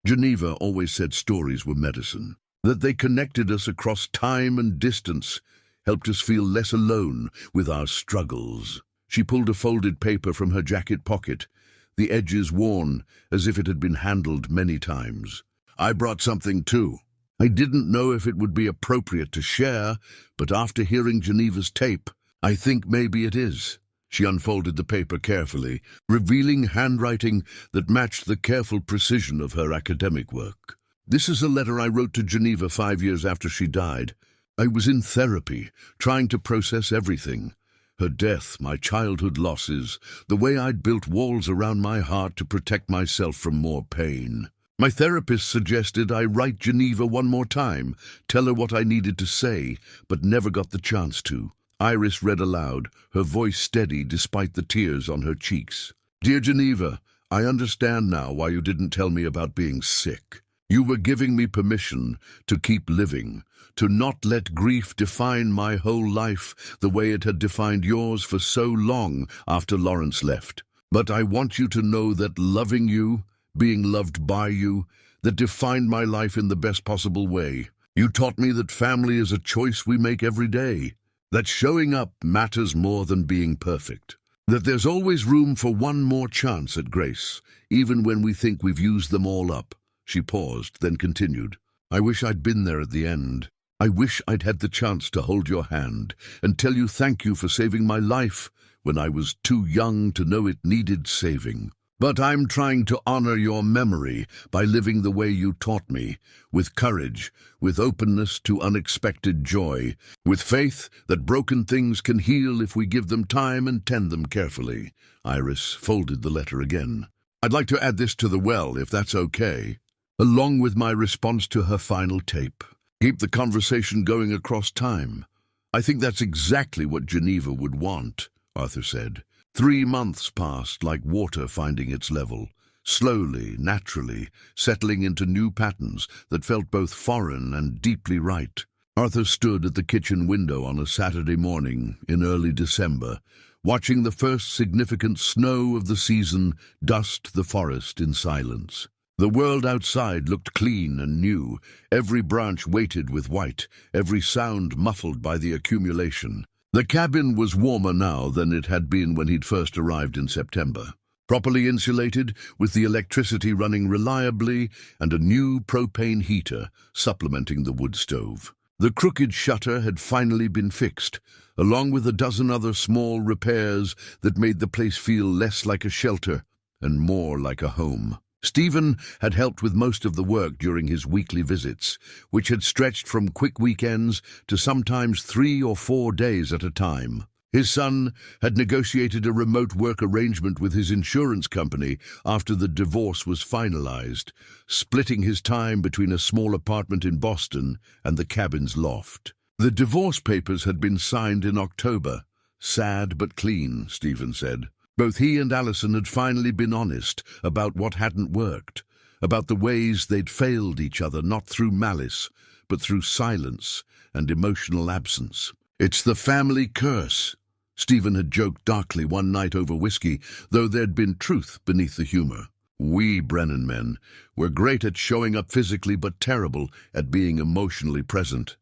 Geneva always said stories were medicine, that they connected us across time and distance, helped us feel less alone with our struggles. She pulled a folded paper from her jacket pocket, the edges worn as if it had been handled many times. I brought something too. I didn't know if it would be appropriate to share, but after hearing Geneva's tape, I think maybe it is. She unfolded the paper carefully, revealing handwriting that matched the careful precision of her academic work. This is a letter I wrote to Geneva 5 years after she died. I was in therapy, trying to process everything. Her death, my childhood losses, the way I'd built walls around my heart to protect myself from more pain. My therapist suggested I write Geneva one more time, tell her what I needed to say, but never got the chance to. Iris read aloud, her voice steady despite the tears on her cheeks. Dear Geneva, I understand now why you didn't tell me about being sick. You were giving me permission to keep living, to not let grief define my whole life the way it had defined yours for so long after Lawrence left. But I want you to know that loving you, being loved by you, that defined my life in the best possible way. You taught me that family is a choice we make every day, that showing up matters more than being perfect, that there's always room for one more chance at grace, even when we think we've used them all up. She paused, then continued. I wish I'd been there at the end. I wish I'd had the chance to hold your hand and tell you thank you for saving my life when I was too young to know it needed saving. But I'm trying to honor your memory by living the way you taught me, with courage, with openness to unexpected joy, with faith that broken things can heal if we give them time and tend them carefully. Iris folded the letter again. I'd like to add this to the well, if that's okay, along with my response to her final tape. Keep the conversation going across time. I think that's exactly what Geneva would want, Arthur said. 3 months passed like water finding its level, slowly, naturally, settling into new patterns that felt both foreign and deeply right. Arthur stood at the kitchen window on a Saturday morning in early December, watching the first significant snow of the season dust the forest in silence. The world outside looked clean and new, every branch weighted with white, every sound muffled by the accumulation. The cabin was warmer now than it had been when he'd first arrived in September. Properly insulated, with the electricity running reliably and a new propane heater supplementing the wood stove. The crooked shutter had finally been fixed, along with a dozen other small repairs that made the place feel less like a shelter and more like a home. Stephen had helped with most of the work during his weekly visits, which had stretched from quick weekends to sometimes 3 or 4 days at a time. His son had negotiated a remote work arrangement with his insurance company after the divorce was finalized, splitting his time between a small apartment in Boston and the cabin's loft. The divorce papers had been signed in October. Sad but clean, Stephen said. Both he and Allison had finally been honest about what hadn't worked, about the ways they'd failed each other not through malice, but through silence and emotional absence. It's the family curse, Stephen had joked darkly one night over whiskey, though there'd been truth beneath the humor. We Brennan men were great at showing up physically but terrible at being emotionally present.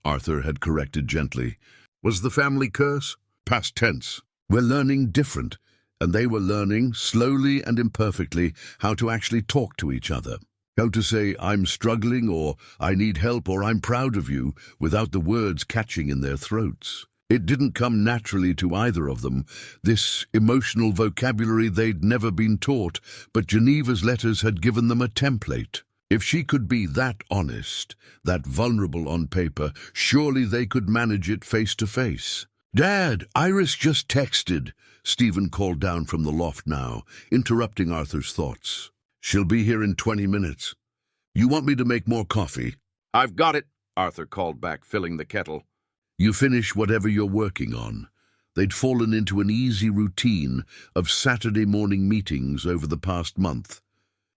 Arthur had corrected gently. Was the family curse? Past tense. We're learning different, and they were learning, slowly and imperfectly, how to actually talk to each other. How to say, I'm struggling, or I need help, or I'm proud of you, without the words catching in their throats. It didn't come naturally to either of them, this emotional vocabulary they'd never been taught, but Geneva's letters had given them a template. If she could be that honest, that vulnerable on paper, surely they could manage it face to face. Dad, Iris just texted, Stephen called down from the loft now, interrupting Arthur's thoughts. She'll be here in 20 minutes. You want me to make more coffee? I've got it, Arthur called back, filling the kettle. You finish whatever you're working on. They'd fallen into an easy routine of Saturday morning meetings over the past month.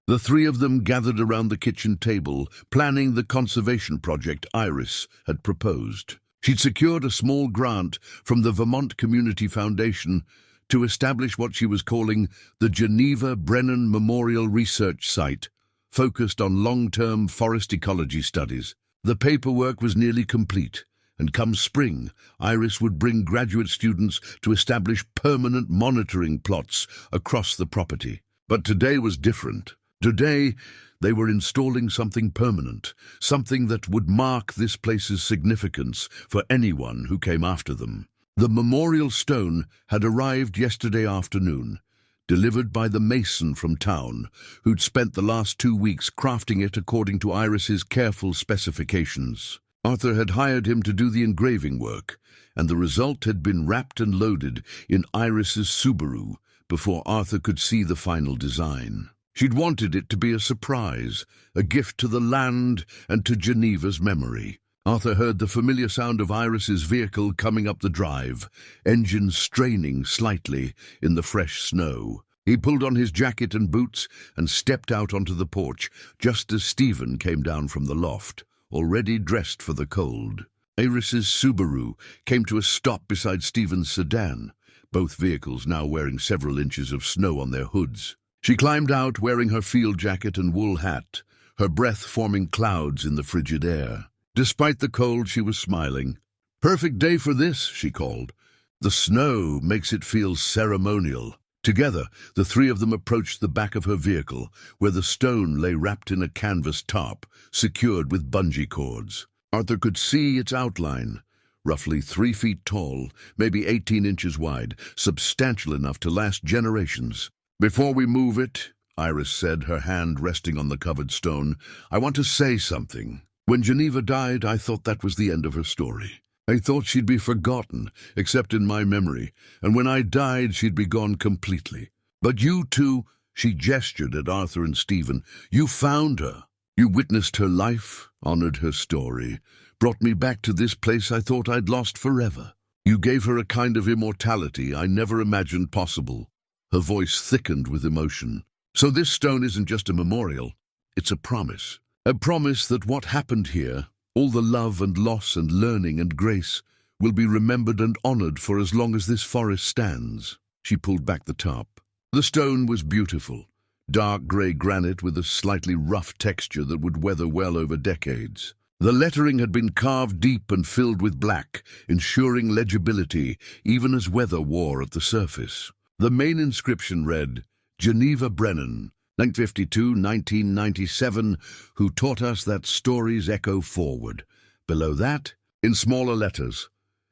The 3 of them gathered around the kitchen table, planning the conservation project Iris had proposed. She'd secured a small grant from the Vermont Community Foundation to establish what she was calling the Geneva Brennan Memorial Research Site, focused on long-term forest ecology studies. The paperwork was nearly complete, and come spring, Iris would bring graduate students to establish permanent monitoring plots across the property. But today was different. Today, they were installing something permanent, something that would mark this place's significance for anyone who came after them. The memorial stone had arrived yesterday afternoon, delivered by the mason from town, who'd spent the last 2 weeks crafting it according to Iris's careful specifications. Arthur had hired him to do the engraving work, and the result had been wrapped and loaded in Iris's Subaru before Arthur could see the final design. She'd wanted it to be a surprise, a gift to the land and to Geneva's memory. Arthur heard the familiar sound of Iris's vehicle coming up the drive, engines straining slightly in the fresh snow. He pulled on his jacket and boots and stepped out onto the porch, just as Stephen came down from the loft, already dressed for the cold. Iris's Subaru came to a stop beside Stephen's sedan, both vehicles now wearing several inches of snow on their hoods. She climbed out wearing her field jacket and wool hat, her breath forming clouds in the frigid air. Despite the cold, she was smiling. "Perfect day for this," she called. "The snow makes it feel ceremonial." Together, the 3 of them approached the back of her vehicle, where the stone lay wrapped in a canvas tarp, secured with bungee cords. Arthur could see its outline, roughly 3 feet tall, maybe 18 inches wide, substantial enough to last generations. Before we move it, Iris said, her hand resting on the covered stone, I want to say something. When Geneva died, I thought that was the end of her story. I thought she'd be forgotten, except in my memory, and when I died, she'd be gone completely. But you two, she gestured at Arthur and Stephen, you found her. You witnessed her life, honored her story, brought me back to this place I thought I'd lost forever. You gave her a kind of immortality I never imagined possible. Her voice thickened with emotion. So this stone isn't just a memorial, it's a promise. A promise that what happened here, all the love and loss and learning and grace, will be remembered and honored for as long as this forest stands. She pulled back the top. The stone was beautiful, dark grey granite with a slightly rough texture that would weather well over decades. The lettering had been carved deep and filled with black, ensuring legibility even as weather wore at the surface. The main inscription read, Geneva Brennan, 1952-1997, who taught us that stories echo forward. Below that, in smaller letters,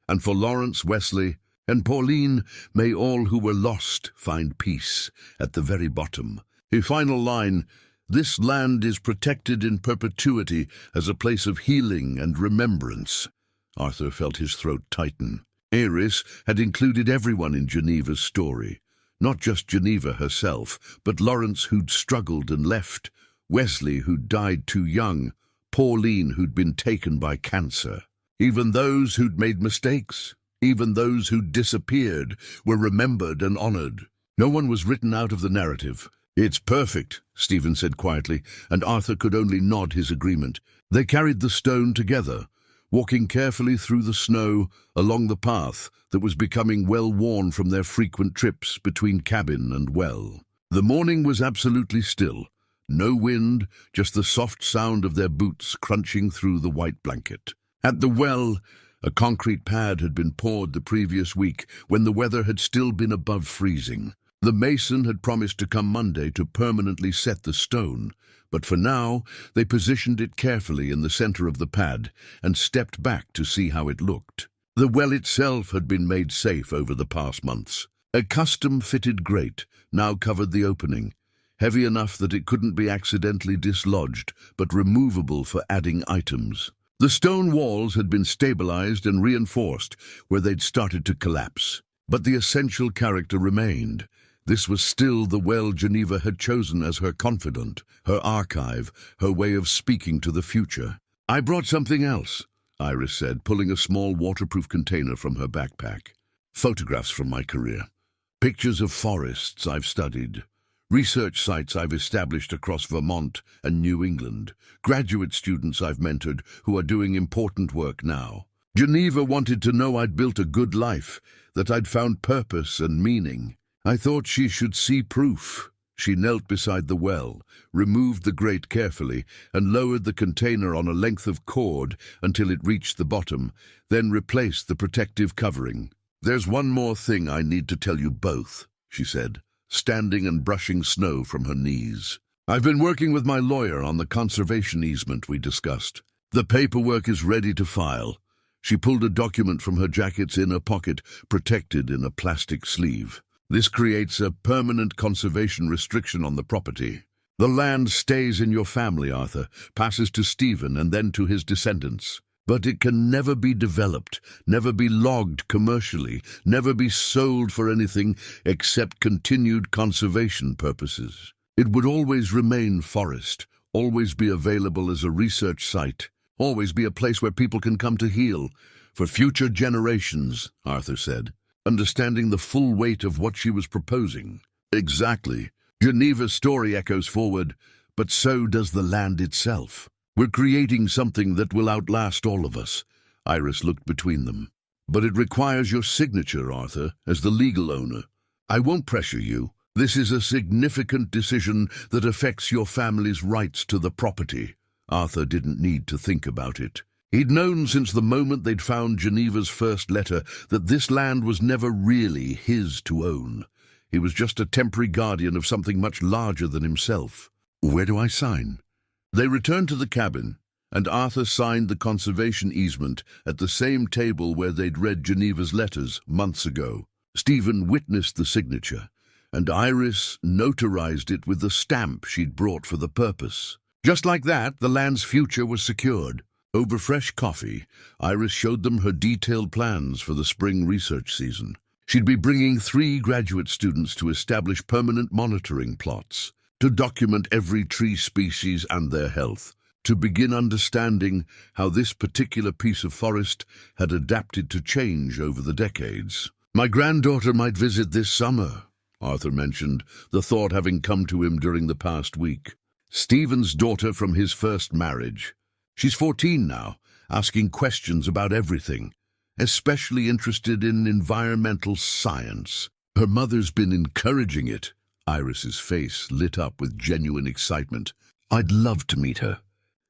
and for Lawrence, Wesley, and Pauline, may all who were lost find peace at the very bottom. A final line, this land is protected in perpetuity as a place of healing and remembrance. Arthur felt his throat tighten. Iris had included everyone in Geneva's story. Not just Geneva herself, but Lawrence who'd struggled and left, Wesley who'd died too young, Pauline who'd been taken by cancer. Even those who'd made mistakes, even those who'd disappeared, were remembered and honored. No one was written out of the narrative. It's perfect, Stephen said quietly, and Arthur could only nod his agreement. They carried the stone together, walking carefully through the snow along the path that was becoming well-worn from their frequent trips between cabin and well. The morning was absolutely still. No wind, just the soft sound of their boots crunching through the white blanket. At the well, a concrete pad had been poured the previous week when the weather had still been above freezing. The mason had promised to come Monday to permanently set the stone, but for now they positioned it carefully in the center of the pad and stepped back to see how it looked. The well itself had been made safe over the past months. A custom-fitted grate now covered the opening, heavy enough that it couldn't be accidentally dislodged, but removable for adding items. The stone walls had been stabilized and reinforced where they'd started to collapse, but the essential character remained. This was still the well Geneva had chosen as her confidant, her archive, her way of speaking to the future. I brought something else, Iris said, pulling a small waterproof container from her backpack. Photographs from my career. Pictures of forests I've studied. Research sites I've established across Vermont and New England. Graduate students I've mentored who are doing important work now. Geneva wanted to know I'd built a good life, that I'd found purpose and meaning. I thought she should see proof. She knelt beside the well, removed the grate carefully, and lowered the container on a length of cord until it reached the bottom, then replaced the protective covering. There's one more thing I need to tell you both, she said, standing and brushing snow from her knees. I've been working with my lawyer on the conservation easement we discussed. The paperwork is ready to file. She pulled a document from her jacket's inner pocket, protected in a plastic sleeve. This creates a permanent conservation restriction on the property. The land stays in your family, Arthur, passes to Stephen and then to his descendants. But it can never be developed, never be logged commercially, never be sold for anything except continued conservation purposes. It would always remain forest, always be available as a research site, always be a place where people can come to heal. For future generations, Arthur said, understanding the full weight of what she was proposing. Exactly. Geneva's story echoes forward, but so does the land itself. We're creating something that will outlast all of us. Iris looked between them. But it requires your signature, Arthur, as the legal owner. I won't pressure you. This is a significant decision that affects your family's rights to the property. Arthur didn't need to think about it. He'd known since the moment they'd found Geneva's first letter that this land was never really his to own. He was just a temporary guardian of something much larger than himself. Where do I sign? They returned to the cabin, and Arthur signed the conservation easement at the same table where they'd read Geneva's letters months ago. Stephen witnessed the signature, and Iris notarized it with the stamp she'd brought for the purpose. Just like that, the land's future was secured. Over fresh coffee, Iris showed them her detailed plans for the spring research season. She'd be bringing 3 graduate students to establish permanent monitoring plots, to document every tree species and their health, to begin understanding how this particular piece of forest had adapted to change over the decades. "My granddaughter might visit this summer," Arthur mentioned, the thought having come to him during the past week. Stephen's daughter from his first marriage. She's 14 now, asking questions about everything, especially interested in environmental science. Her mother's been encouraging it. Iris's face lit up with genuine excitement. "I'd love to meet her.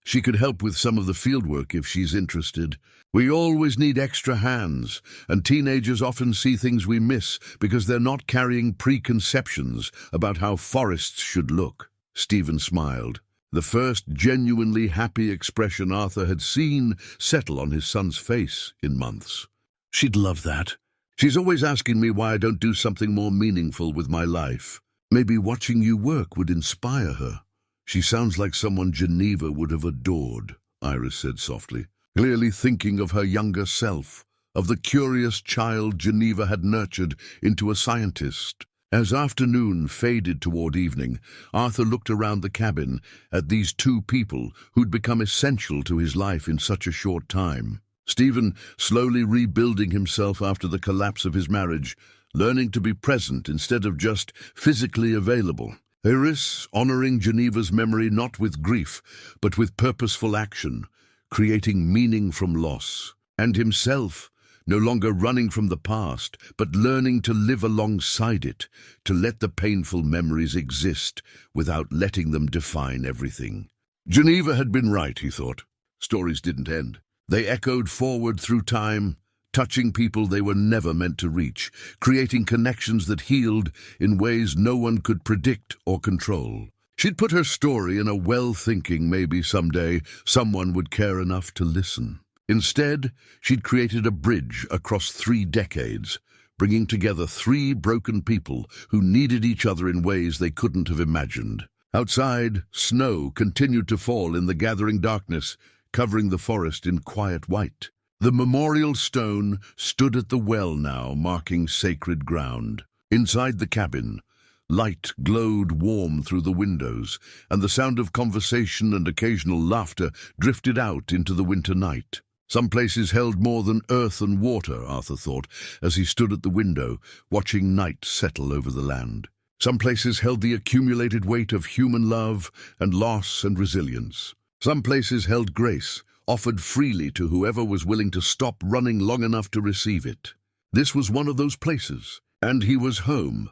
She could help with some of the fieldwork if she's interested. We always need extra hands, and teenagers often see things we miss because they're not carrying preconceptions about how forests should look." Stephen smiled, the first genuinely happy expression Arthur had seen settle on his son's face in months. "She'd love that. She's always asking me why I don't do something more meaningful with my life. Maybe watching you work would inspire her." "She sounds like someone Geneva would have adored," Iris said softly, clearly thinking of her younger self, of the curious child Geneva had nurtured into a scientist. As afternoon faded toward evening, Arthur looked around the cabin at these 2 people who'd become essential to his life in such a short time. Stephen, slowly rebuilding himself after the collapse of his marriage, learning to be present instead of just physically available. Iris, honoring Geneva's memory not with grief, but with purposeful action, creating meaning from loss. And himself, no longer running from the past, but learning to live alongside it, to let the painful memories exist without letting them define everything. Geneva had been right, he thought. Stories didn't end. They echoed forward through time, touching people they were never meant to reach, creating connections that healed in ways no one could predict or control. She'd put her story in a well, thinking maybe someday someone would care enough to listen. Instead, she'd created a bridge across 3 decades, bringing together 3 broken people who needed each other in ways they couldn't have imagined. Outside, snow continued to fall in the gathering darkness, covering the forest in quiet white. The memorial stone stood at the well now, marking sacred ground. Inside the cabin, light glowed warm through the windows, and the sound of conversation and occasional laughter drifted out into the winter night. Some places held more than earth and water, Arthur thought, as he stood at the window, watching night settle over the land. Some places held the accumulated weight of human love and loss and resilience. Some places held grace, offered freely to whoever was willing to stop running long enough to receive it. This was one of those places, and he was home,